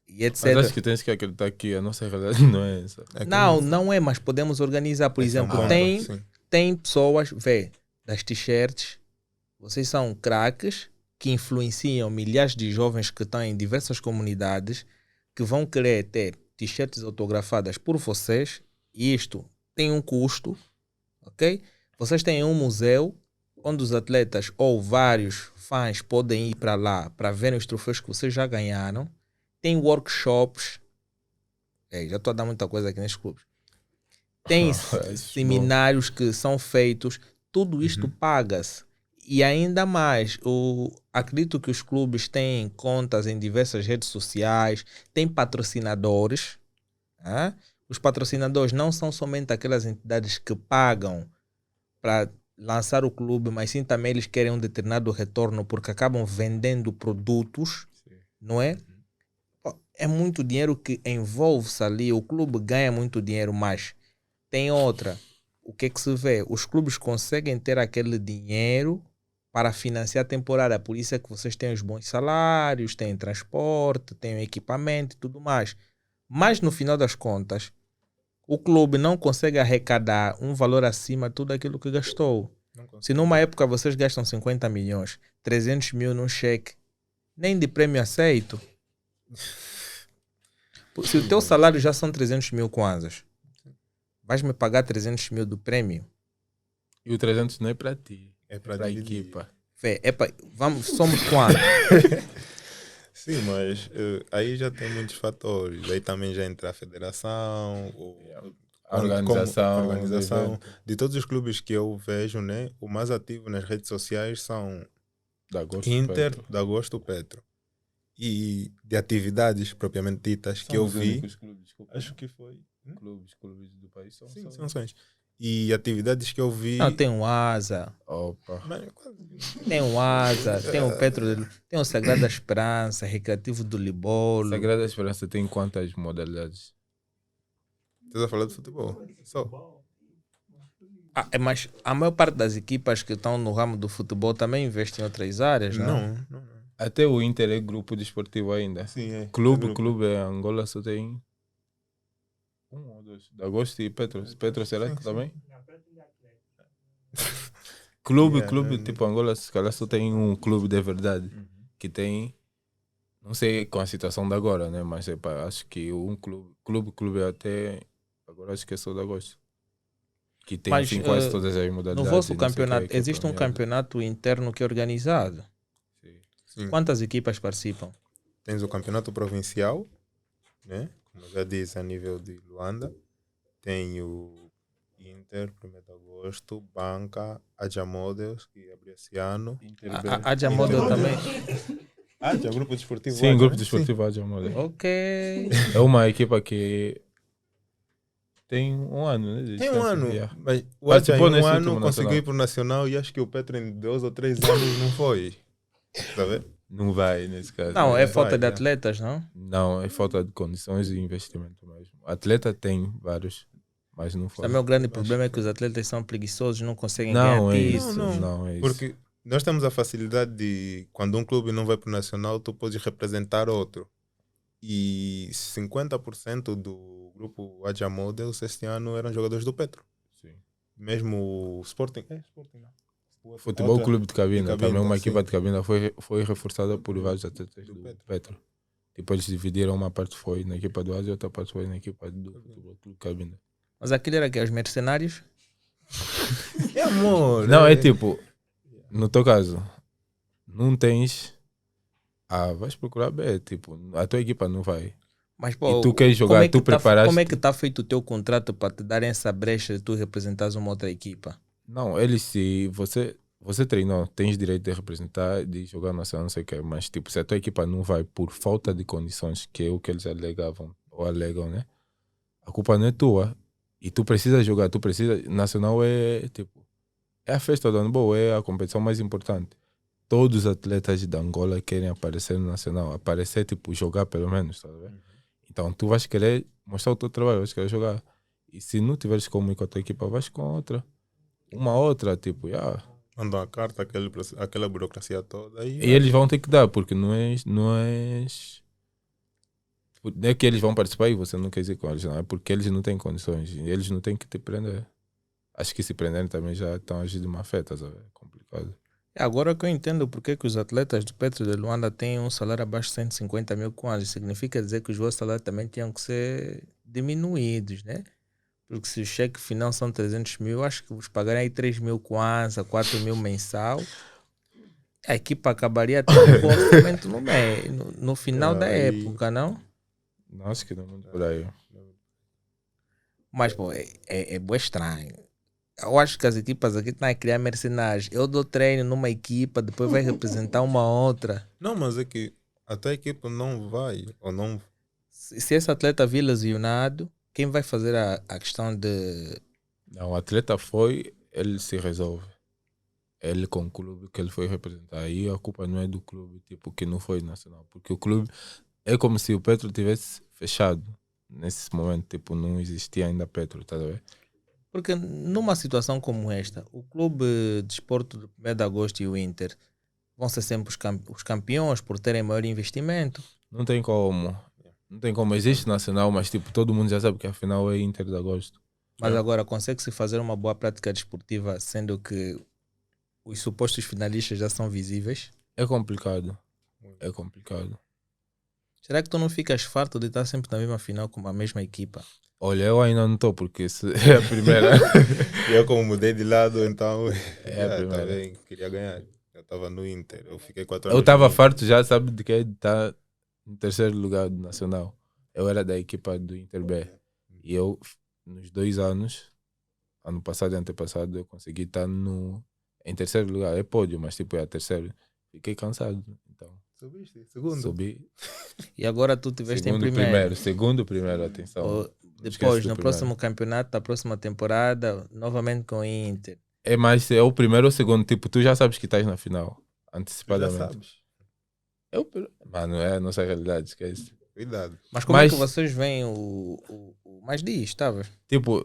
E etc. Mas acho que tens que acreditar que a nossa realidade não é essa. É que Não é, mas podemos organizar. Por esse é um exemplo, ponto, tem sim. pessoas, vê, das t-shirts, vocês são craques que influenciam milhares de jovens que estão em diversas comunidades que vão querer ter t-shirts autografadas por vocês, e isto tem um custo, ok? Vocês têm um museu onde os atletas ou vários fãs podem ir para lá para verem os troféus que vocês já ganharam. Tem workshops. Já estou a dar muita coisa aqui nesses clubes. Tem seminários que são feitos. Tudo isto paga-se. E ainda mais, acredito que os clubes têm contas em diversas redes sociais, têm patrocinadores. Os patrocinadores não são somente aquelas entidades que pagam para lançar o clube, mas sim também eles querem um determinado retorno porque acabam vendendo produtos, não é? É muito dinheiro que envolve-se ali, o clube ganha muito dinheiro, mas tem outra. O que é que se vê? Os clubes conseguem ter aquele dinheiro para financiar a temporada, por isso é que vocês têm os bons salários, têm transporte, têm equipamento e tudo mais. Mas no final das contas, o clube não consegue arrecadar um valor acima de tudo aquilo que gastou. Se numa época vocês gastam 50 milhões, 300 mil num cheque, nem de prêmio aceito. Se o teu salário já são 300 mil kwanzas, vais me pagar 300 mil do prêmio? E o 300 não é para ti, É é para para a dividir. equipa. Somos quantos? Sim, mas aí já tem muitos fatores. Aí também já entra a federação, A organização, a organização. do evento. De todos os clubes que eu vejo, né, o mais ativo nas redes sociais são Da Agosto Inter, Petro. da Agosto, Petro. E de atividades propriamente ditas que eu vi, acho que foi. Clubes do país são. Sim, são sons. E atividades que eu vi. Não, tem um Asa, Opa. Mas tem o Petro, tem o Sagrada Esperança, Recreativo do Libolo. Sagrada Esperança tem quantas modalidades? Estás a falar de futebol? Só. Mas a maior parte das equipas que estão no ramo do futebol também investem em outras áreas, não? Não. Até o Inter é grupo desportivo ainda. Sim, é. Clube em Angola só tem um ou dois. Da Agosto e Petro. Petro será que também? Clube, Yeah, tipo Angola, se calhar só tem um clube de verdade. Que tem, não sei com a situação de agora, né? Mas acho que um clube até, agora acho que é só da Agosto. Que tem Mas, assim, quase todas as modalidades. No vosso e não sei o campeonato, que é existe um premiado. campeonato interno que é organizado? Sim. Quantas equipas participam? Tens o campeonato provincial, né? Como já disse, a nível de Luanda. Tem o Inter, 1º de agosto, Banca, Aja Models, que abriu esse ano. A Jamodel também? Aja, grupo desportivo. Sim, Aja, grupo né? desportivo Aja Model. Ok. É uma equipa que tem um ano, né? de Tem um distância, ano, yeah. mas o Aja em Participou um nesse ano último conseguiu nacional. ir para o Nacional e acho que o Petro em 2 ou 3 anos não foi. Está a ver? Não vai nesse caso. Não, é falta vai, de é. atletas, não? Não, é falta de condições e investimento mesmo. Atleta tem vários, mas não foi. Também o grande Acho problema é que que os atletas são preguiçosos, não conseguem ganhar Não é títulos. isso, Não, não é isso. porque nós temos a facilidade de, quando um clube não vai para o Nacional, tu podes representar outro. E 50% do grupo Aja Models este ano eram jogadores do Petro. Sim. Mesmo o Sporting. Sporting não. Futebol Clube de Cabinda, também uma sim. equipa de Cabinda foi reforçada por vários atletas Do do Petro. Petro. Tipo, eles dividiram, uma parte foi na equipa do Ásia e outra parte foi na equipa do Futebol Clube de Cabinda. Mas aquilo era que os mercenários? É amor. Não, é tipo, no teu caso, não tens. Vais procurar bem, tipo, a tua equipa não vai. Mas, pô, E tu queres como jogar, é que tu preparaste. como é que está feito o teu contrato para te dar essa brecha de tu representares uma outra equipa? Não, eles se você treinou, tens direito de representar, de jogar nacional, não sei o que, mas tipo, se a tua equipa não vai por falta de condições, que é o que eles alegavam ou alegam, né? A culpa não é tua. E tu precisa jogar, tu precisa. Nacional é tipo, é a festa do handball, é a competição mais importante. Todos os atletas de Angola querem aparecer no nacional, aparecer, tipo, jogar pelo menos, tá vendo? Então tu vais querer mostrar o teu trabalho, vais querer jogar. E se não tiveres como ir com a tua equipa, vais com outra. Uma outra, tipo, Mandam a carta, aquela burocracia toda. E eles vão ter que dar, porque não és. Não é que eles vão participar e você não quer ir com eles, não. É porque eles não têm condições. E eles não têm que te prender. Acho que se prenderem também já estão agindo de má fé, tá sabe? É complicado. Agora que eu entendo porque que os atletas do Petro de Luanda têm um salário abaixo de 150 mil kwanzas, significa dizer que os vossos salários também tinham que ser diminuídos, né? Porque se o cheque final são 300 mil, acho que vos pagarem aí 3 mil kwanza, 4 mil mensal, a equipa acabaria tendo um bom orçamento no final da Aí- época, não? Não, acho que não é muito por aí. Mas, pô, é bué estranho. Eu acho que as equipas aqui estão a criar mercenários. Eu dou treino numa equipa, depois vai representar uma outra. Não, mas é que até a equipa não vai, ou não. Se esse atleta vir lesionado, quem vai fazer a questão de... Não, o atleta foi, ele se resolve. Ele com o clube que ele foi representar. Aí a culpa não é do clube, tipo, que não foi nacional. Porque o clube é como se o Petro tivesse fechado. Nesse momento, tipo, não existia ainda Petro, tá a ver? Porque numa situação como esta, o Clube de Desporto do 1º de Agosto e o Inter vão ser sempre os campeões por terem maior investimento. Não tem como. Não tem como. Existe nacional, mas tipo, todo mundo já sabe que a final é Inter de Agosto. Mas agora consegue-se fazer uma boa prática desportiva sendo que os supostos finalistas já são visíveis? É complicado. É complicado. Será que tu não ficas farto de estar sempre na mesma final com a mesma equipa? Olha, eu ainda não estou, porque é a primeira. Eu como mudei de lado, então É a primeira. também queria ganhar. Eu estava no Inter, eu fiquei 4 Eu anos. estava no Inter. farto já, sabe, de que está em terceiro lugar do Nacional. Eu era da equipa do Inter B. E eu, nos 2 anos, ano passado e antepassado, eu consegui estar em terceiro lugar. É pódio, mas tipo, é a terceiro. Fiquei cansado. Então, Subiste, segundo. subi. E agora tu tiveste em Segundo, primeiro. Segundo, primeiro, atenção. Ou Não esquece depois, do no primeiro. próximo campeonato, da próxima temporada, novamente com o Inter. É mais, é o primeiro ou o segundo, tipo, tu já sabes que estás na final, Tu já antecipadamente. sabes. Mano, é a nossa realidade, esquece. Cuidado. Mas como é que Mas- vocês veem mais dias, estavas? Tipo,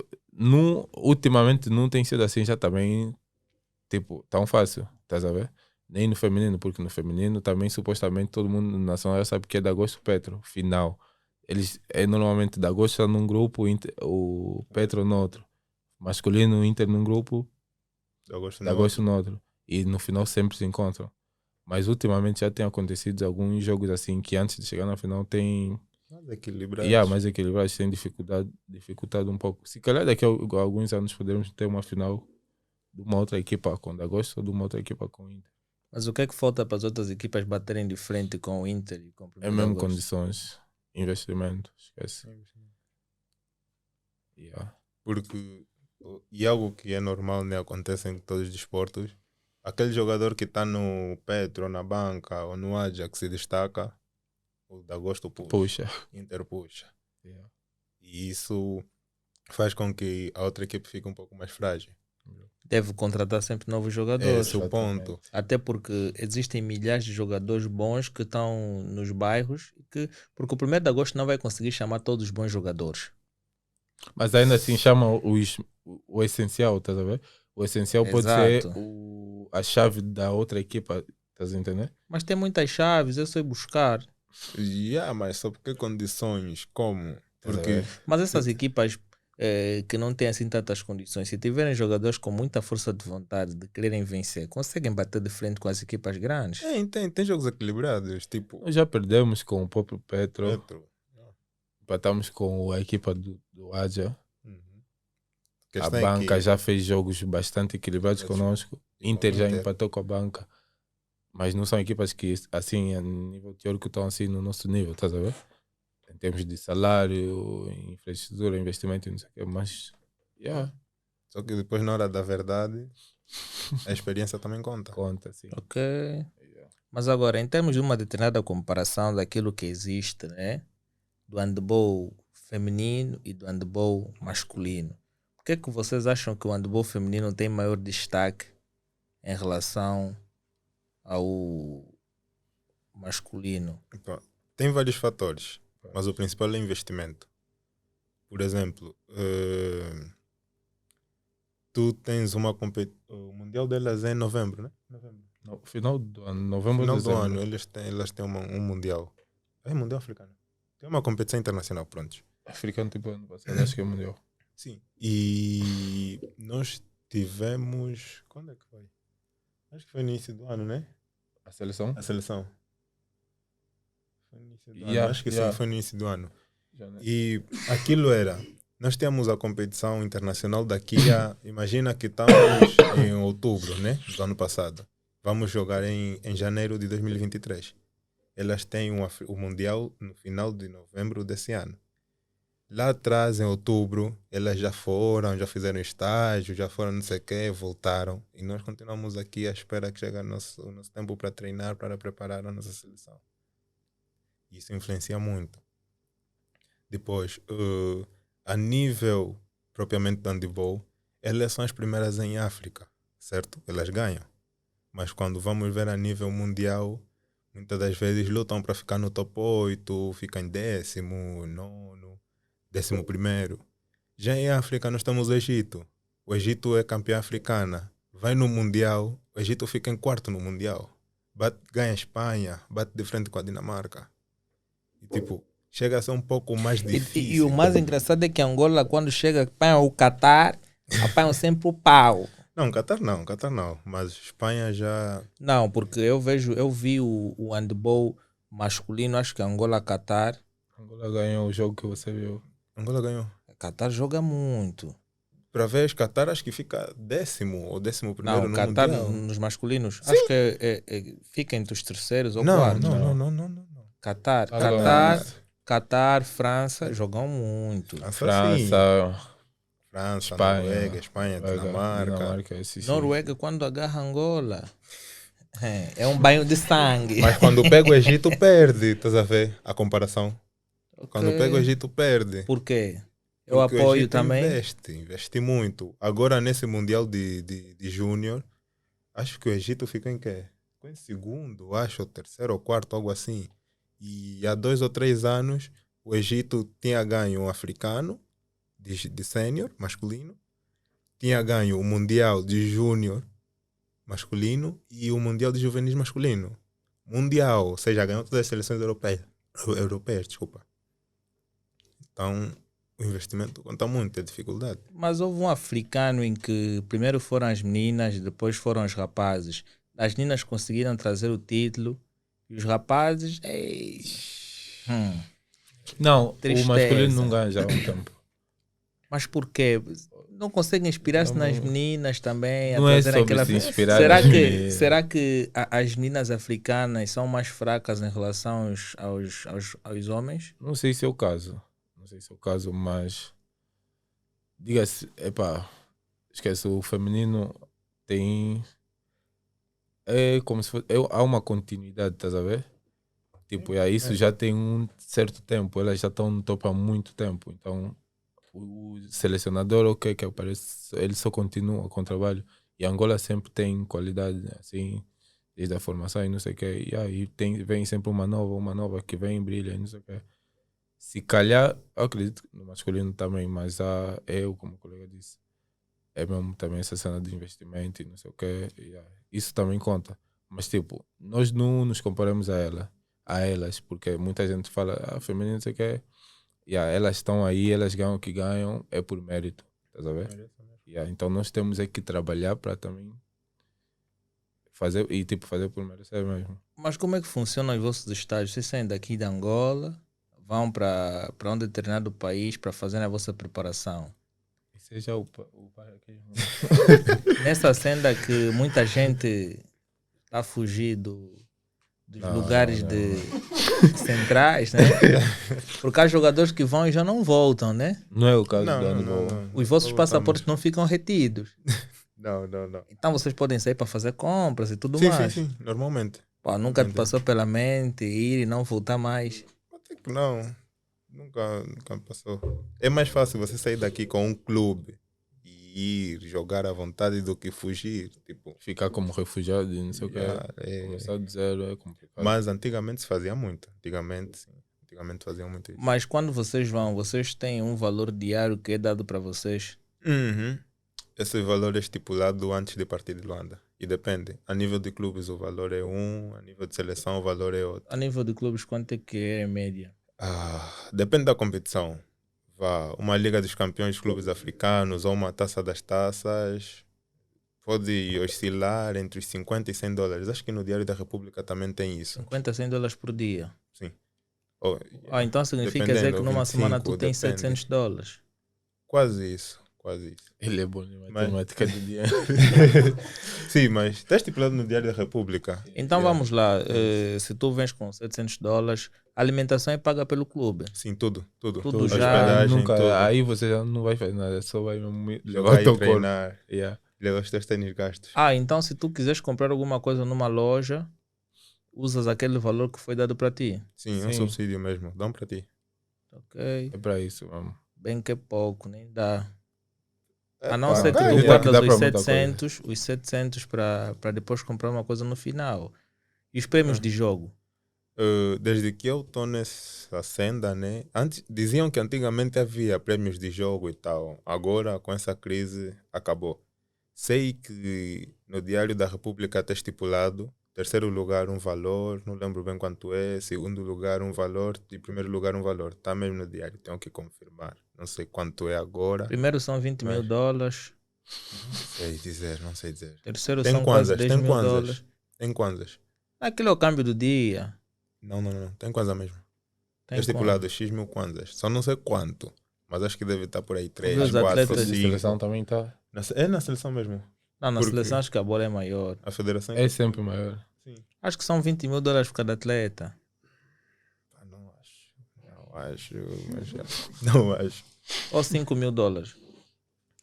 ultimamente não tem sido assim já também, tipo, tão fácil, estás a ver? Nem no feminino, porque no feminino também supostamente todo mundo no Nacional já sabe que é de Agosto Petro, final. Eles normalmente de Agosto está num grupo, o Petro no outro. Masculino, o Inter num grupo, Eu gosto de Agosto no outro. E no final sempre se encontram. Mas ultimamente já tem acontecido alguns jogos assim que antes de chegar na final tem mais equilibrado. mais equilibrados, tem dificultado um pouco. Se calhar daqui a alguns anos podemos ter uma final de uma outra equipa com o Agosto ou de uma outra equipa com o Inter. Mas o que é que falta para as outras equipas baterem de frente com o Inter e com o É 1º de mesmo Agosto? condições, investimento, esquece. Yeah. Porque, e algo que é normal, né, acontece em todos os desportos, aquele jogador que está no Petro, ou na banca, ou no Ajax que se destaca, o da Agosto puxa, Puxa. Inter puxa. Yeah. E isso faz com que a outra equipe fique um pouco mais frágil. deve contratar sempre novos jogadores. Esse é o ponto. Até porque existem milhares de jogadores bons que estão nos bairros, porque o 1º de agosto não vai conseguir chamar todos os bons jogadores. Mas ainda assim chama o essencial, estás a ver? O essencial pode ser Exato. a chave da outra equipa, estás a entender? Mas tem muitas chaves, eu sei buscar. Mas sob que condições? Como? Porque Mas essas equipas que não têm assim tantas condições, se tiverem jogadores com muita força de vontade de quererem vencer, conseguem bater de frente com as equipas grandes. tem jogos equilibrados, tipo Nós já perdemos com o próprio Petro, Petro. empatamos com a equipa do Adja. Uhum. A Questão é banca que- já fez jogos bastante equilibrados conosco. Inter já Inter. empatou com a banca. Mas não são equipas que, assim, a nível teórico, estão assim no nosso nível, estás a ver? Em termos de salário, infraestrutura, investimento, não sei o quê. Mas, Só que depois, na hora da verdade, a experiência também conta. conta, sim. Ok. Mas agora, em termos de uma determinada comparação daquilo que existe, né? Do handball feminino e do handball masculino, por que é que vocês acham que o handball feminino tem maior destaque em relação ao masculino? Epá, tem vários fatores, mas o principal é investimento. Por exemplo, tu tens uma competição. O Mundial delas é em novembro, né? No final do ano, novembro, No final do dezembro. ano, elas têm um Mundial. É Mundial Africano. Tem uma competição internacional, pronto. Africano, tipo, ano passado, acho que é mundial. Sim. E nós tivemos. Quando é que foi? Acho que foi no início do ano, né? A seleção? A seleção. Foi no início do ano. Yeah, Acho que yeah. sim, foi no início do ano. Já, né? E aquilo era. Nós temos a competição internacional daqui a. Imagina que estamos em outubro, né? Do ano passado. Vamos jogar em janeiro de 2023. Elas têm o Mundial no final de novembro desse ano. Lá atrás, em outubro, elas já fizeram estágio, já foram não sei o quê, voltaram. E nós continuamos aqui à espera que chegue o nosso tempo para treinar, para preparar a nossa seleção. Isso influencia muito. Depois, a nível propriamente de handball, elas são as primeiras em África, certo? Elas ganham. Mas quando vamos ver a nível mundial, muitas das vezes lutam para ficar no top 8, ficam em 10º, 9º, 11º. Já em África nós temos o Egito. O Egito é campeã africana. Vai no Mundial, o Egito fica em 4º no Mundial. Ganha a Espanha, bate de frente com a Dinamarca. E tipo, chega a ser um pouco mais difícil. E o mais engraçado é que Angola, quando chega, apanha o Qatar, apanham sempre o pau. Não, Qatar não. Mas Espanha já... Não, porque eu vi o handball masculino, acho que Angola, Qatar. Angola ganhou o jogo que você viu. Angola ganhou. Qatar joga muito. Para ver, Qatar acho que fica 10º ou 11º Não, no Qatar Mundial. nos masculinos, Sim. acho que fica entre os terceiros ou Não. quartos. Não. Qatar, Ah, Qatar, França, jogam muito. França, Espanha, Noruega, Espanha, Dinamarca. esse sim. Noruega, quando agarra Angola, é um banho de sangue. Mas quando pega o Egito, perde. Estás a ver a comparação? Ok. Quando pega o Egito, perde. Por quê? Eu Porque o apoio Egito também. investe muito. Agora, nesse Mundial de Júnior, acho que o Egito ficou em quê? Ficou em 2º, acho, ou 3º ou 4º, algo assim. E há 2 ou 3 anos, o Egito tinha ganho um africano de sênior masculino, tinha ganho o Mundial de Júnior masculino e o Mundial de Juvenis masculino. Mundial, ou seja, ganhou todas as seleções europeias, desculpa. Então, o investimento conta muito, é dificuldade. Mas houve um africano em que primeiro foram as meninas, depois foram os rapazes. As meninas conseguiram trazer o título e os rapazes... Não, Tristeza. o masculino não ganha já há um tempo. Mas por quê? Não conseguem inspirar-se Não, nas meninas também? não a é trazerem sobre se inspirar será nas que, meninas. será que as meninas africanas são mais fracas em relação aos homens? Não sei se é o caso. Mas diga-se, esquece, o feminino tem... É como se fosse... há uma continuidade, estás a ver? Tipo, isso já tem um certo tempo. Elas já estão no topo há muito tempo. Então, o selecionador, ok, que aparece, ele só continua com o trabalho. E Angola sempre tem qualidade, né, assim, desde a formação e não sei o quê. E aí vem sempre uma nova que vem, brilha e não sei o quê. Se calhar, eu acredito que no masculino também, mas eu, como o colega disse, é mesmo também essa cena de investimento e não sei o quê. Isso também conta. Mas tipo, nós não nos comparamos a elas, porque muita gente fala, feminino não sei o quê. Elas estão aí, elas ganham o que ganham, é por mérito. Estás a ver? Então nós temos é que trabalhar para também fazer e tipo fazer por merecer mesmo. Mas como é que funcionam os vossos estágios? Vocês saem daqui de Angola, vão para um determinado país para fazer a vossa preparação. E seja o aqui. Nessa senda que muita gente está a fugir dos lugares centrais, né? Porque há jogadores que vão e já não voltam, né? Não é o caso do Não. handball. Os vossos passaportes não ficam retidos. Não. Então vocês podem sair para fazer compras e tudo Sim, mais. sim, normalmente. Pô, nunca te passou pela mente ir e não voltar mais? Até que não. Nunca me passou. É mais fácil você sair daqui com um clube e ir jogar à vontade do que fugir. Tipo, Ficar como refugiado e não sei o que. Começar de zero é complicado. Mas antigamente se fazia muito. Antigamente faziam muito isso. Mas quando vocês vão, vocês têm um valor diário que é dado para vocês? Uhum. Esse valor é estipulado antes de partir de Luanda. E depende. A nível de clubes o valor é um, a nível de seleção o valor é outro. A nível de clubes, quanto é que é em média? Depende da competição. Uma Liga dos Campeões Clubes Africanos ou uma Taça das Taças pode oscilar entre os 50 e 100 dólares. Acho que no Diário da República também tem isso. 50 a 100 dólares por dia? Sim. Então significa dizer que numa 25, semana tu tens depende. 700 dólares. Quase isso. Ele é bom em matemática do dia. Sim, mas está estipulado no Diário da República. Então vamos lá. Se tu vens com 700 dólares, a alimentação é paga pelo clube. Sim, tudo. Tudo A já. hospedagem, Nunca, tudo. aí você já não vai fazer nada, só vai levar Jogar o e teu corpo. treinar. Levar os teus tênis gastos. Então se tu quiseres comprar alguma coisa numa loja, usas aquele valor que foi dado para ti. Sim, é um subsídio mesmo. Dão para ti. Ok. É para isso, vamos. Bem que é pouco, nem dá. A não ser que tu dá guardas pra os muita 700 para depois comprar uma coisa no final. E os prêmios de jogo? Desde que eu estou nessa senda, né? Antes, diziam que antigamente havia prêmios de jogo e tal. Agora, com essa crise, acabou. Sei que no Diário da República está estipulado: terceiro lugar, um valor, não lembro bem quanto é. Segundo lugar, um valor. E primeiro lugar, um valor. Está mesmo no diário, tenho que confirmar. Não sei quanto é agora. Primeiro são 20 mil dólares. Não sei dizer. Terceiro Tem são kwanzas, quase 10 tem mil kwanzas. dólares. Tem kwanzas. Aquilo é o câmbio do dia. Não. Tem kwanza mesmo. Tem É estipulado X mil kwanzas. Só não sei quanto. Mas acho que deve estar por aí 3, Os 4, atletas de 5. seleção também está. É na seleção mesmo. Não, na Porque seleção acho que a bola é maior. a federação É sempre maior. Sim. Acho que são 20 mil dólares por cada atleta. Não acho. Não acho. Ou 5 mil dólares.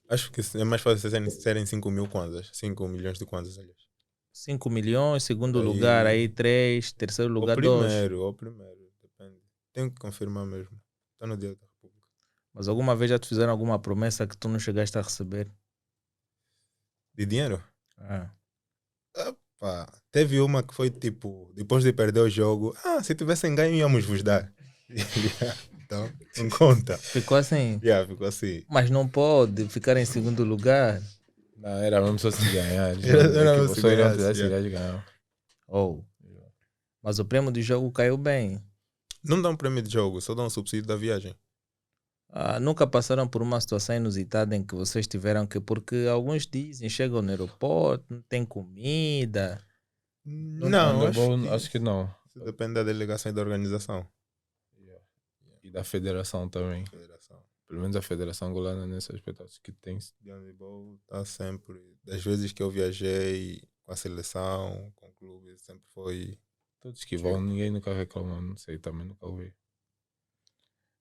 Acho que é mais fácil serem 5 mil kwanzas. 5 milhões de kwanzas, aliás. 5 milhões, segundo Aí- lugar aí 3, terceiro lugar 2. Ou primeiro, depende. Tenho que confirmar mesmo. Está no Diário da República. Mas alguma vez já te fizeram alguma promessa que tu não chegaste a receber? De dinheiro? Ah. Teve uma que foi tipo, depois de perder o jogo, se tivessem ganho íamos vos dar. Então, não conta. Ficou assim. Ficou assim. Mas não pode ficar em segundo lugar. Não, era mesmo só se ganhar. Era mesmo se só iriam ganhasse, te dar se ganhar. Mas o prêmio de jogo caiu bem. Não dão prêmio de jogo, só dão subsídio da viagem. Nunca passaram por uma situação inusitada em que vocês tiveram que... Porque alguns dizem, chegam no aeroporto, não tem comida. Não, acho que não. depende da delegação e da organização. E da federação também. Pelo menos a federação angolana nesse aspecto acho que tem. De handebol está sempre. Das vezes que eu viajei com a seleção, com o clube, sempre foi. Todos que vão, ninguém nunca reclama, não sei, também nunca ouvi.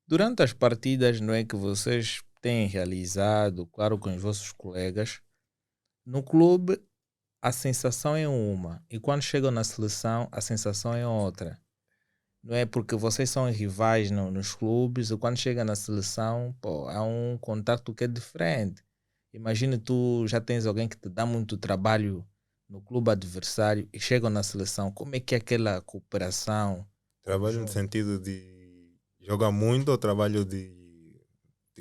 Durante as partidas, não é que vocês têm realizado, claro, com os vossos colegas, no clube a sensação é uma e quando chegam na seleção a sensação é outra. não é? Porque vocês são rivais nos clubes e quando chega na seleção, pô, há um contato que é diferente. Imagina tu já tens alguém que te dá muito trabalho no clube adversário e chegam na seleção. Como é que é aquela cooperação? Trabalho no sentido de jogar muito ou trabalho de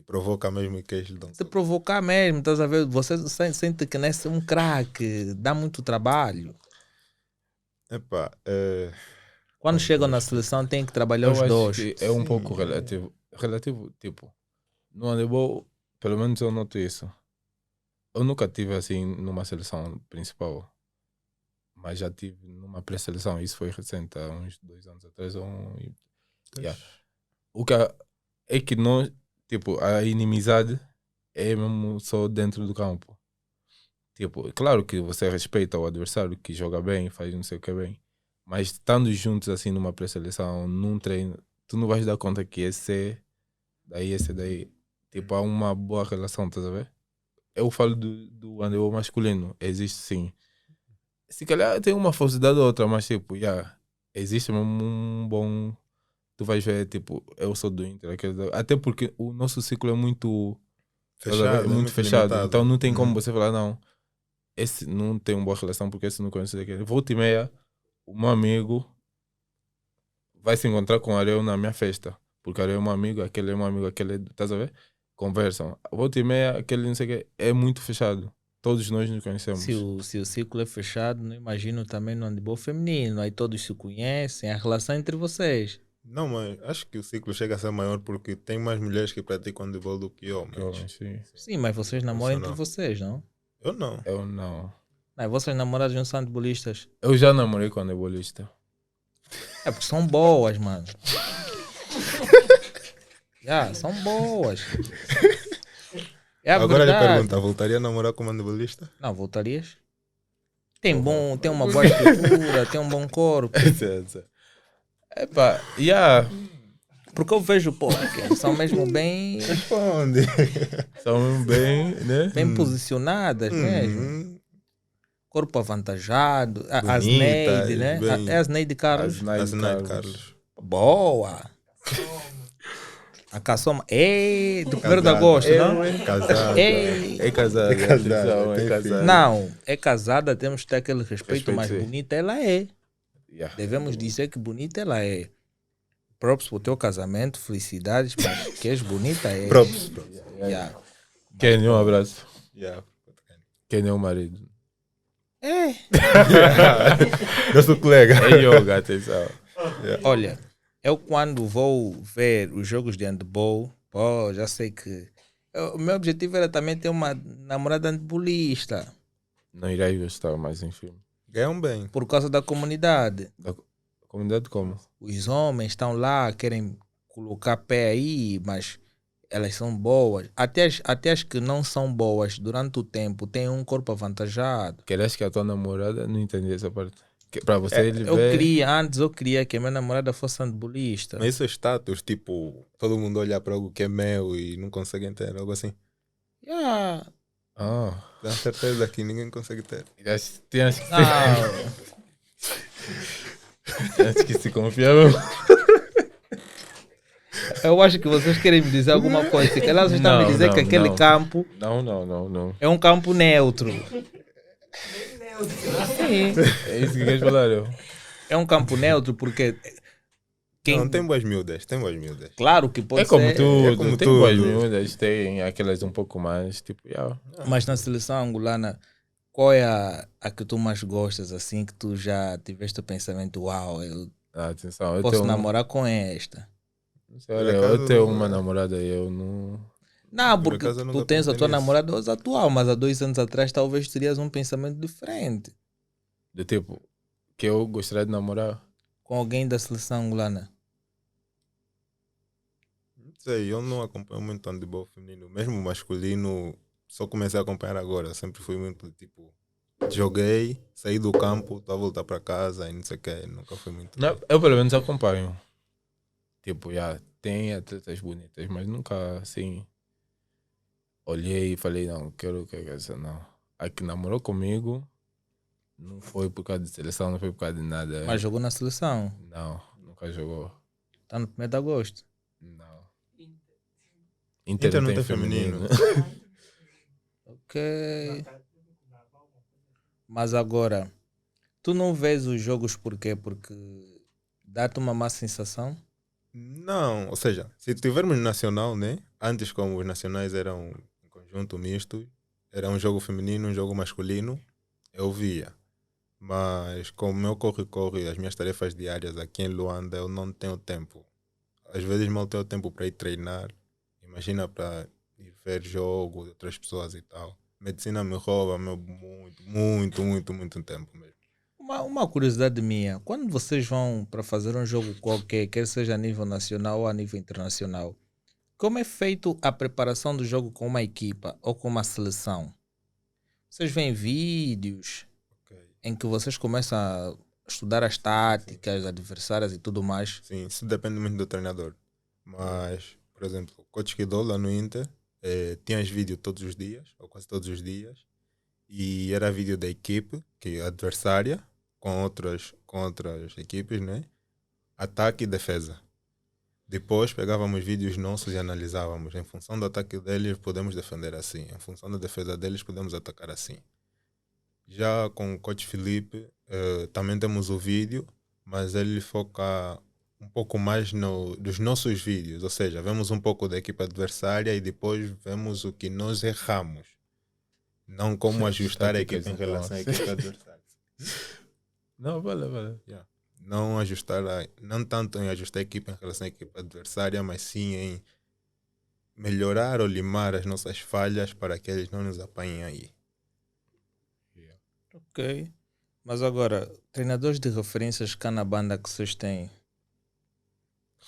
provocar mesmo e que eles dão Te provocar mesmo, estás a ver? Você sente que nesse um craque, dá muito trabalho. Epá, Quando como chegam na posso seleção tem que trabalhar Eu os acho dois. que é um pouco relativo. Relativo, tipo, no handebol, pelo menos eu noto isso. Eu nunca tive assim numa seleção principal, mas já tive numa pré-seleção. Isso foi recente, há uns 2 anos atrás. Yeah. O que é que nós, tipo, a inimizade é mesmo só dentro do campo. Tipo, claro que você respeita o adversário que joga bem, faz não sei o que bem, mas estando juntos assim numa pré-seleção, num treino, tu não vais dar conta que esse é daí. Tipo, há uma boa relação, estás a ver? Eu falo do handebol masculino, existe sim. Se calhar tem uma falsidade ou outra, mas tipo, existe mesmo um bom. Tu vais ver, tipo, eu sou do Inter, até porque o nosso ciclo é muito, estás a ver? fechado, É é muito muito fechado, limitado. então não tem como Uhum. você falar, não, esse não tem uma boa relação porque esse não conhece daquele. Volta e meia, o meu amigo vai se encontrar com o Areu na minha festa, porque o Areu é meu amigo, aquele é meu amigo, aquele é, estás a ver? Conversam. Volta e meia, aquele não sei o que, é muito fechado. Todos nós nos conhecemos. Se o ciclo é fechado, não imagino também no handebol feminino. Aí todos se conhecem, a relação entre vocês. Não, mas acho que o ciclo chega a ser maior porque tem mais mulheres que praticam handebol do que homens. Sim. Sim, mas vocês namoram entre Profissional. vocês, não? Eu não. Eu não. Não, vocês namorados não são handebolistas. Eu já namorei com handebolista. É porque são boas, mano. São boas. É a Agora lhe verdade. pergunta, voltaria a namorar com um handebolista? Não, voltarias? Tem uma boa estrutura, tem um bom corpo. Epa, Porque eu vejo, pô, que são mesmo Responde. são mesmo bem, né? bem posicionadas mesmo. Uhum. Corpo avantajado. A Bonitas, Asneide, né? bem- É a Asneide Carlos. Assinado, Carlos. Boa! A caçoma. Ei, do 1º de Casada. agosto, não? Casada. Ei. É casada. É casada, atenção, tem é casada. filho. Não, é casada, temos que ter aquele respeito, Respeito, mas sim. bonita ela é. Yeah. Devemos dizer que bonita ela é. Props pro teu casamento, felicidades, mas que és bonita é. Props. Yeah. Kenny, um abraço. Yeah. Kenny é o marido. É. Eu sou colega. É yoga, atenção. Olha, eu quando vou ver os jogos de handball, pô, já sei que. O meu objetivo era também ter uma namorada handballista. Não irei gostar mais em filme. Ganham bem. Por causa da comunidade. Da comunidade como? Os homens estão lá, querem colocar pé aí, mas elas são boas. Até as que não são boas durante o tempo têm um corpo avantajado. Queres que a tua namorada não entendi essa parte? Que, para você ele Eu vê... queria que a minha namorada fosse handballista. Mas isso é status, tipo, todo mundo olha para algo que é meu e não consegue ter, algo assim. Yeah. Ah, Tenho certeza que ninguém consegue ter. tens que, Não. tens que se confiar mesmo. Eu acho que vocês querem me dizer alguma coisa. Que elas estão me Não, dizer não, que aquele não. campo Não. é um campo neutro. Sim, É isso que queres falar, eu? é um campo neutro porque Não, tem boas miúdas, tem boas miúdas. claro que pode É como ser, tudo, é como tem tudo. boas miúdas, tem aquelas um pouco mais, tipo, mas na seleção angolana, qual é a que tu mais gostas, assim, que tu já tiveste o pensamento, uau, eu atenção, eu posso tenho, namorar com esta? não sei, olha, Por acaso, eu tenho uma namorada e eu não... Não, Por porque acaso eu nunca tu tens a pensei tua nisso. namorada hoje atual, mas há 2 anos atrás talvez terias um pensamento diferente Do tipo, que eu gostaria de namorar. com alguém da seleção angolana. Não sei, eu não acompanho muito handebol feminino. Mesmo o masculino, só comecei a acompanhar agora. Sempre fui muito, tipo, joguei, saí do campo, estou a voltar para casa e não sei o que. Nunca fui muito. Não, eu pelo menos acompanho. Tipo, tem atletas bonitas, mas nunca assim olhei e falei, não, quero que essa não. A que namorou comigo não foi por causa de seleção, não foi por causa de nada. Mas jogou na seleção. Não, nunca Nunca jogou. Está no 1º de agosto. Não. Inter não tem feminino. Ok. Mas agora, tu não vês os jogos por quê? Porque dá-te uma má sensação? Não, ou seja, se tivermos nacional, né? Antes, como os nacionais eram um conjunto misto, era um jogo feminino, um jogo masculino, eu via. Mas como meu corre-corre, as minhas tarefas diárias aqui em Luanda, eu não tenho tempo. Às vezes mal tenho tempo para ir treinar. Imagina para ir ver jogo de outras pessoas e tal. Medicina me rouba muito tempo mesmo. Uma curiosidade minha, quando vocês vão para fazer um jogo qualquer, quer seja a nível nacional ou a nível internacional, como é feito a preparação do jogo com uma equipa ou com uma seleção? Vocês veem vídeos em que vocês começam a estudar as táticas, adversárias e tudo mais? Sim, isso depende muito do treinador. Mas, por exemplo, o Coach Kido lá no Inter tinha os vídeos todos os dias, ou quase todos os dias, e era vídeo da equipe, que é adversária, com outras equipes, né? Ataque e defesa. Depois pegávamos vídeos nossos e analisávamos. Em função do ataque deles, podemos defender assim. Em função da defesa deles, podemos atacar assim. Já com o Coach Felipe, também temos o vídeo, mas ele foca um pouco mais dos nossos vídeos. Ou seja, vemos um pouco da equipe adversária e depois vemos o que nós erramos. Não como ajustar a equipe em relação à equipe adversária. Não, vale. Yeah. Não tanto em ajustar a equipe em relação à equipe adversária, mas sim em melhorar ou limar as nossas falhas para que eles não nos apanhem aí. Ok. Mas agora, treinadores de referências cá na banda que vocês têm?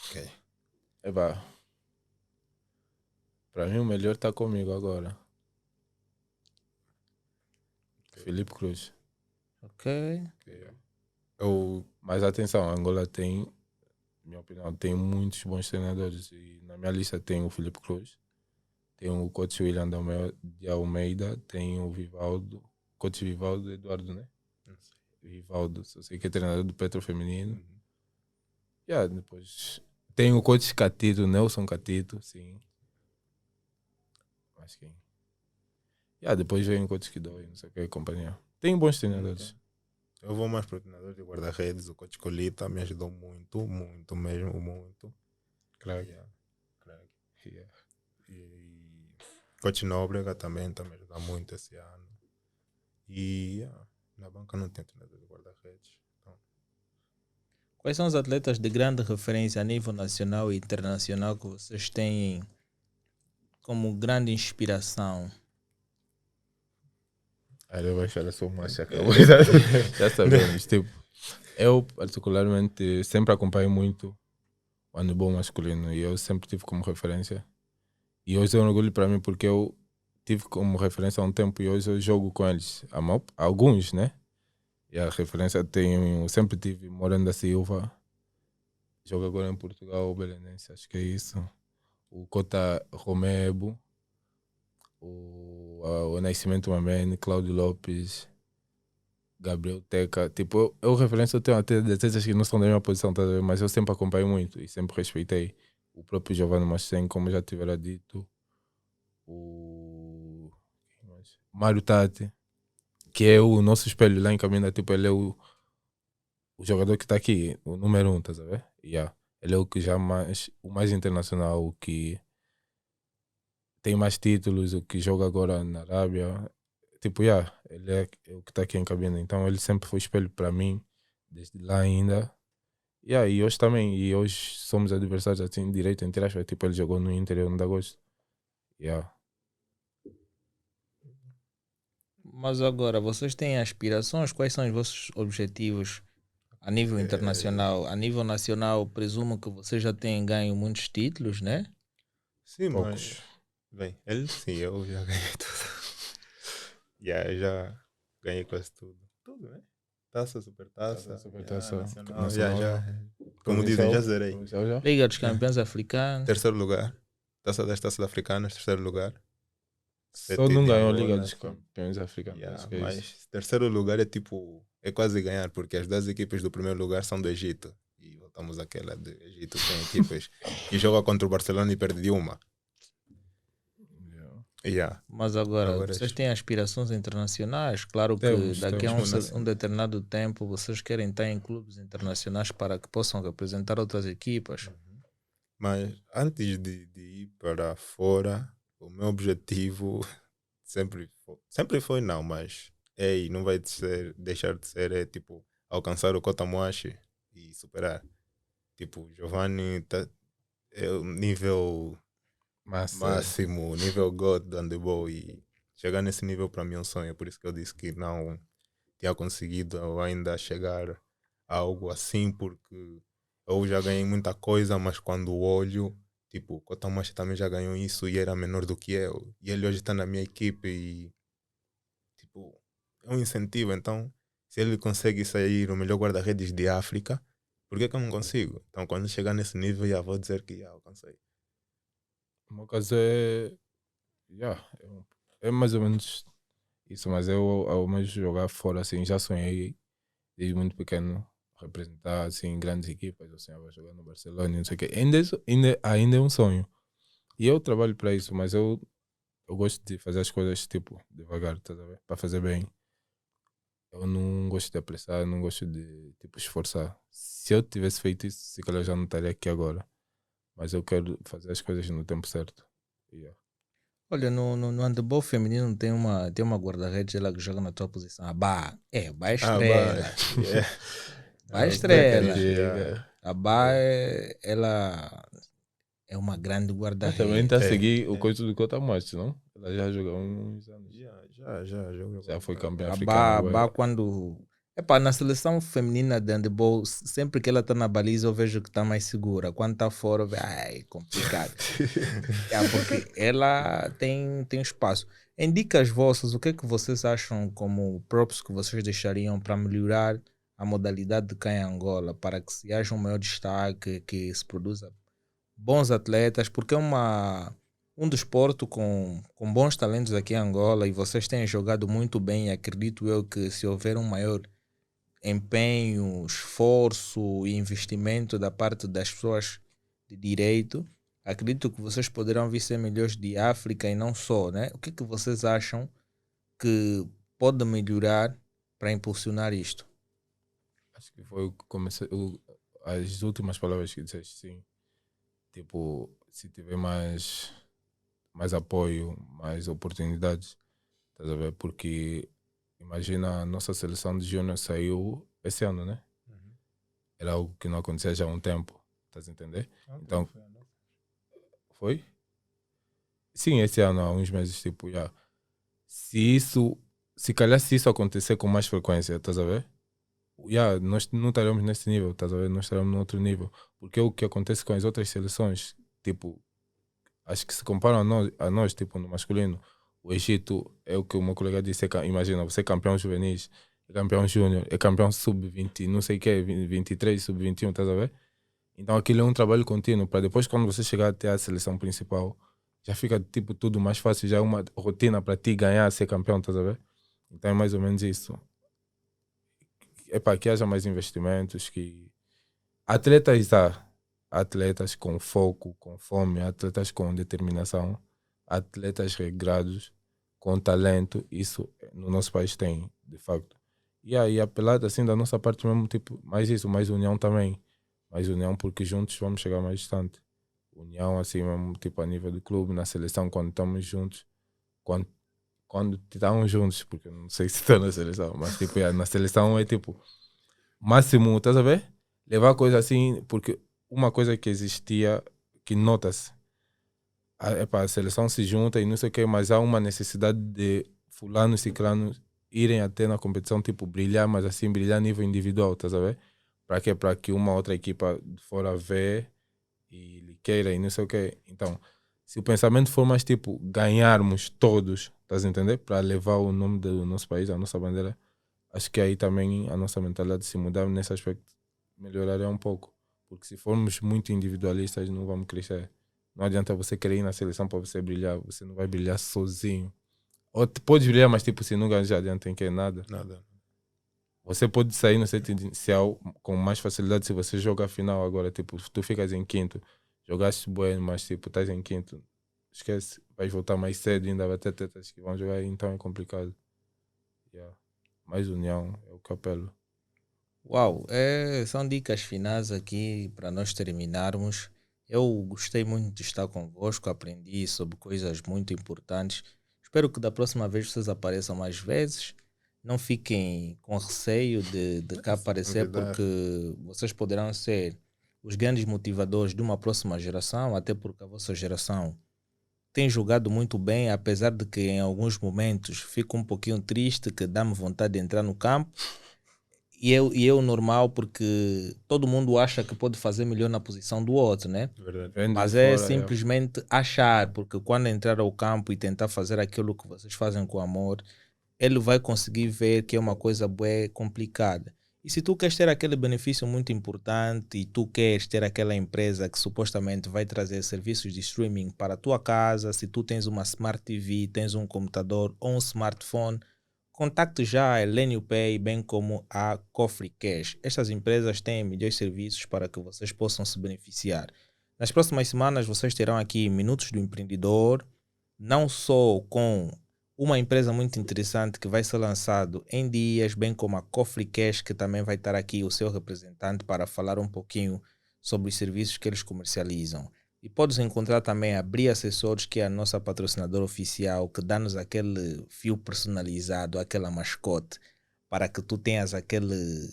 Ok. Epá, para mim o melhor está comigo agora. Felipe Cruz. Ok. Mas atenção, Angola tem, na minha opinião, tem muitos bons treinadores. E na minha lista tem o Felipe Cruz, tem o coach William de Almeida, tem o Vivaldo, coach Vivaldo Eduardo, né? Vivaldo, eu sei que é treinador do Petro Feminino. Depois tem o coach Catito, Nelson Catito, sim. Acho que. Depois vem o coach Kidoi, não sei o que, companhia. Tem bons treinadores. Eu vou mais para o treinador de guarda-redes, o coach Colita, me ajudou muito mesmo, muito. Claro. E coach Nóbrega também está me ajudando muito esse ano. E na banca não tem treinador de guarda-redes. Então. Quais são os atletas de grande referência a nível nacional e internacional que vocês têm como grande inspiração? Eu vou achar a sua marcha. Já sabemos. Tipo, eu, particularmente, sempre acompanho muito o handball masculino e eu sempre tive como referência. E hoje é um orgulho para mim porque eu tive como referência há um tempo e hoje eu jogo com eles. Alguns, né? E a referência sempre tive Moreno da Silva, joga agora em Portugal, o Belenense, acho que é isso. O Cota Romebo, o Nascimento Mamene, Cláudio Lopes, Gabriel Teca. Tipo, eu referência, eu tenho até defesas que não são da minha posição, tá, mas eu sempre acompanho muito e sempre respeitei. O próprio Giovanni Machem, como já tivera dito. O Mário Tati, que é o nosso espelho lá em Cabinda. Tipo, ele é o jogador que está aqui, o número 1, tá a ver? Ele é o que o mais internacional, o que tem mais títulos, o que joga agora na Arábia. Tipo, ele é o que está aqui em Cabinda. Então ele sempre foi espelho para mim, desde lá ainda. E hoje também. E hoje somos adversários assim, direito, entre aspas. Tipo, ele jogou no Inter, eu não dá gosto. Mas agora, vocês têm aspirações? Quais são os vossos objetivos a nível internacional? A nível nacional, presumo que vocês já têm ganho muitos títulos, né? Sim, poucos. Bem, ele sim, eu já ganhei tudo. Já ganhei quase tudo. Tudo, né? Taça, supertaça. Nacional. Já. Como dizem, já zerei. Liga dos Campeões Africanos. Terceiro lugar. Taça das Taças Africanas, terceiro lugar. Só não ganhou a Liga dos Campeões Africanos. Mas terceiro lugar é quase ganhar, porque as duas equipes do primeiro lugar são do Egito. E voltamos àquela de Egito, tem equipas que jogam contra o Barcelona e perde de uma. Yeah. Mas agora, vocês têm aspirações internacionais? Claro que daqui a um determinado tempo vocês querem estar em clubes internacionais para que possam representar outras equipas. Mas antes de ir para fora, o meu objetivo sempre foi não, mas não vai deixar de ser tipo alcançar o Kota Moashi e superar. Tipo, Giovanni é o nível máximo, nível God do handball, e chegar nesse nível para mim é um sonho. Por isso que eu disse que não tinha conseguido ainda chegar a algo assim, porque eu já ganhei muita coisa, mas quando olho, tipo, o Kota Moashi também já ganhou isso e era menor do que eu. E ele hoje está na minha equipe e tipo, é um incentivo. Então, se ele consegue sair o melhor guarda-redes de África, por que eu não consigo? Então, quando chegar nesse nível, já vou dizer que já alcancei. O meu caso é mais ou menos isso, mas eu, ao menos jogar fora, assim, já sonhei desde muito pequeno representar assim grandes equipas. Eu sonhava jogar no Barcelona, não sei o quê. Ainda é um sonho. E eu trabalho para isso, mas eu gosto de fazer as coisas tipo devagar, tá a ver? Para fazer bem. Eu não gosto de apressar, não gosto de tipo esforçar. Se eu tivesse feito isso, se calhar já não estaria aqui agora. Mas eu quero fazer as coisas no tempo certo. Yeah. Olha, no handball feminino tem uma guarda-redes ela que joga na tua posição. Bá Estrela. Bá Estrela. A Bá, ela é uma grande guarda-redes. Também está a seguir o coito do Kota Moashi, não? Ela já jogou uns anos. Já jogou. Já foi campeã africana. africana. A Bá quando... na seleção feminina de handball, sempre que ela está na baliza, eu vejo que está mais segura. Quando está fora, é complicado. Porque ela tem espaço. Em dicas vossas, o que é que vocês acham como props que vocês deixariam para melhorar a modalidade de cá em Angola, para que se haja um maior destaque, que se produza bons atletas, porque é um desporto com bons talentos aqui em Angola e vocês têm jogado muito bem. Acredito eu que se houver um maior empenho, esforço e investimento da parte das pessoas de direito, acredito que vocês poderão vir ser melhores de África e não só, né? O que é que vocês acham que pode melhorar para impulsionar isto? Acho que foi o que comecei, as últimas palavras que disseste, sim. Tipo, se tiver mais apoio, mais oportunidades, estás a ver? Porque imagina, a nossa seleção de júnior saiu esse ano, né? Era algo que não acontecia já há um tempo, estás a entender? Então, foi? Sim, esse ano, há uns meses, tipo, já. Se calhar se isso acontecer com mais frequência, estás a ver? Nós não estaremos nesse nível, estás a ver? Nós estaremos num outro nível. Porque é o que acontece com as outras seleções, tipo, acho que se comparam a nós, tipo, no masculino, o Egito é o que o meu colega disse, imagina, você é campeão juvenis, é campeão júnior, é campeão sub-20, não sei o que, 23, sub-21, estás a ver? Então aquilo é um trabalho contínuo, para depois quando você chegar até a seleção principal, já fica tipo tudo mais fácil, já é uma rotina para ti ganhar, ser campeão, estás a ver? Então é mais ou menos isso. É para que haja mais investimentos, que atletas com foco, com fome, atletas com determinação, atletas regrados, com talento, isso no nosso país tem, de facto. E apelado assim da nossa parte mesmo, tipo, mais isso, mais união também. Mais união porque juntos vamos chegar mais distante. União assim mesmo, tipo a nível do clube, na seleção, quando estamos juntos, quando estamos juntos, porque eu não sei se estou na seleção, mas tipo, na seleção é tipo, máximo, estás a ver? Levar coisa assim, porque uma coisa que existia, que nota-se, a seleção se junta e não sei o que, mas há uma necessidade de fulano e ciclano irem até na competição, tipo, brilhar, mas assim, brilhar a nível individual, estás a ver? Para quê? Para que uma outra equipa de fora vê e lhe queira e não sei o que. Então, se o pensamento for mais tipo, ganharmos todos, estás a entender? Para levar o nome do nosso país, a nossa bandeira, acho que aí também a nossa mentalidade se mudar nesse aspecto melhoraria um pouco. Porque se formos muito individualistas, não vamos crescer. Não adianta você querer ir na seleção para você brilhar, você não vai brilhar sozinho. Ou podes brilhar, mas tipo, se não ganhar, já adianta em que nada. Nada. Você pode sair no set inicial com mais facilidade se você joga a final agora. Tipo, tu ficas em quinto, jogaste bueno, mas tipo, estás em quinto, esquece, vais voltar mais cedo, ainda vai ter tetas que vão jogar, então é complicado. Yeah. Mais união é o que apelo. Uau, são dicas finais aqui para nós terminarmos. Eu gostei muito de estar convosco, aprendi sobre coisas muito importantes. Espero que da próxima vez vocês apareçam mais vezes. Não fiquem com receio de cá aparecer, Convidar. porque vocês poderão ser os grandes motivadores de uma próxima geração, até porque a vossa geração tem jogado muito bem, apesar de que em alguns momentos fico um pouquinho triste, que dá-me vontade de entrar no campo. E eu normal, porque todo mundo acha que pode fazer melhor na posição do outro, né? Verdade. Vendo Mas de é fora, simplesmente achar, porque quando entrar ao campo e tentar fazer aquilo que vocês fazem com amor, ele vai conseguir ver que é uma coisa bué complicada. E se tu queres ter aquele benefício muito importante e tu queres ter aquela empresa que supostamente vai trazer serviços de streaming para a tua casa, se tu tens uma Smart TV, tens um computador ou um smartphone, contacte já a Elenio Pay, bem como a Cofre Cash. Estas empresas têm melhores serviços para que vocês possam se beneficiar. Nas próximas semanas vocês terão aqui Minutos do Empreendedor, não só com uma empresa muito interessante que vai ser lançado em dias, bem como a Cofre Cash, que também vai estar aqui o seu representante para falar um pouquinho sobre os serviços que eles comercializam. E podes encontrar também a Bri Acessórios, que é a nossa patrocinadora oficial, que dá-nos aquele fio personalizado, aquela mascote, para que tu tenhas aquele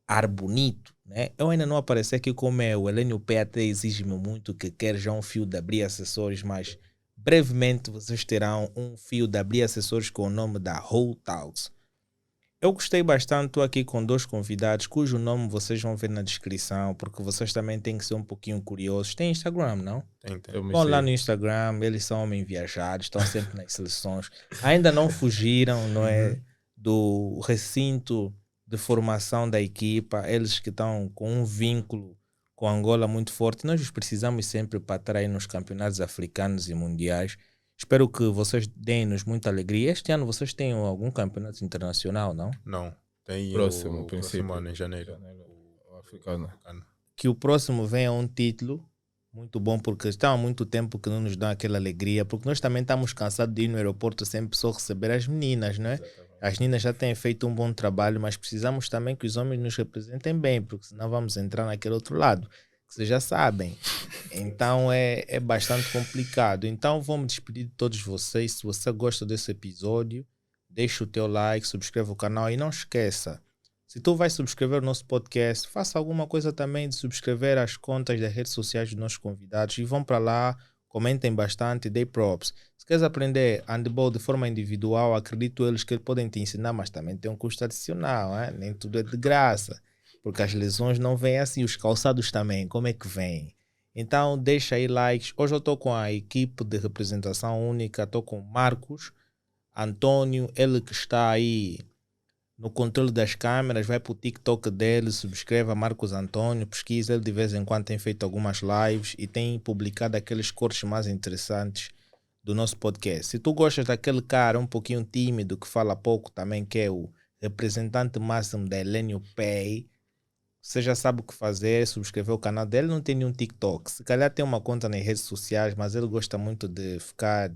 ar bonito, né? Eu ainda não apareci aqui como é, o Elenio P até exige-me muito que quer já um fio da Bri Acessórios, mas brevemente vocês terão um fio da Bri Acessórios com o nome da Whole Talks. Eu gostei bastante, estou aqui com 2 convidados, cujo nome vocês vão ver na descrição, porque vocês também têm que ser um pouquinho curiosos. Tem Instagram, não? Tem. Eu me Vão lá sigo. no Instagram, eles são homens viajados, estão sempre nas seleções. Ainda não fugiram, não é, do recinto de formação da equipa, eles que estão com um vínculo com Angola muito forte. Nós os precisamos sempre para estar aí nos campeonatos africanos e mundiais. Espero que vocês deem-nos muita alegria. Este ano vocês têm algum campeonato internacional, não? Não. Tem Próximo, o princípio. próximo ano, em janeiro. O africano. Que o próximo venha um título muito bom, porque está há muito tempo que não nos dá aquela alegria, porque nós também estamos cansados de ir no aeroporto sempre só receber as meninas, não é? As meninas já têm feito um bom trabalho, mas precisamos também que os homens nos representem bem, porque senão vamos entrar naquele outro lado, que vocês já sabem. Então é bastante complicado. Então vou me despedir de todos vocês. Se você gosta desse episódio, deixa o teu like, subscreva o canal e não esqueça, se tu vais subscrever o nosso podcast, faça alguma coisa também de subscrever as contas das redes sociais dos nossos convidados e vão para lá, comentem bastante, dê props. Se queres aprender handball de forma individual, acredito eles que podem te ensinar, mas também tem um custo adicional, hein? Nem tudo é de graça, porque as lesões não vêm assim, os calçados também, como é que vêm? Então deixa aí likes. Hoje eu estou com a equipe de representação única, estou com Marcos, Antônio, ele que está aí no controle das câmeras, vai para o TikTok dele, subscreva Marcos Antônio, pesquisa, ele de vez em quando tem feito algumas lives e tem publicado aqueles cortes mais interessantes do nosso podcast. Se tu gostas daquele cara um pouquinho tímido, que fala pouco também, que é o representante máximo da Elenio Pay, você já sabe o que fazer, subscrever o canal dele, não tem nenhum TikTok, se calhar tem uma conta nas redes sociais, mas ele gosta muito de ficar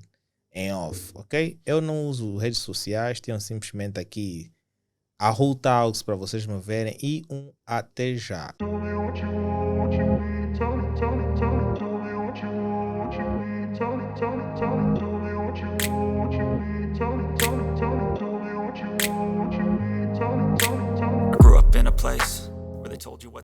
em off, ok? Eu não uso redes sociais, tenho simplesmente aqui a Whole Talks para vocês me verem e um até já. I grew up in a place where they told you what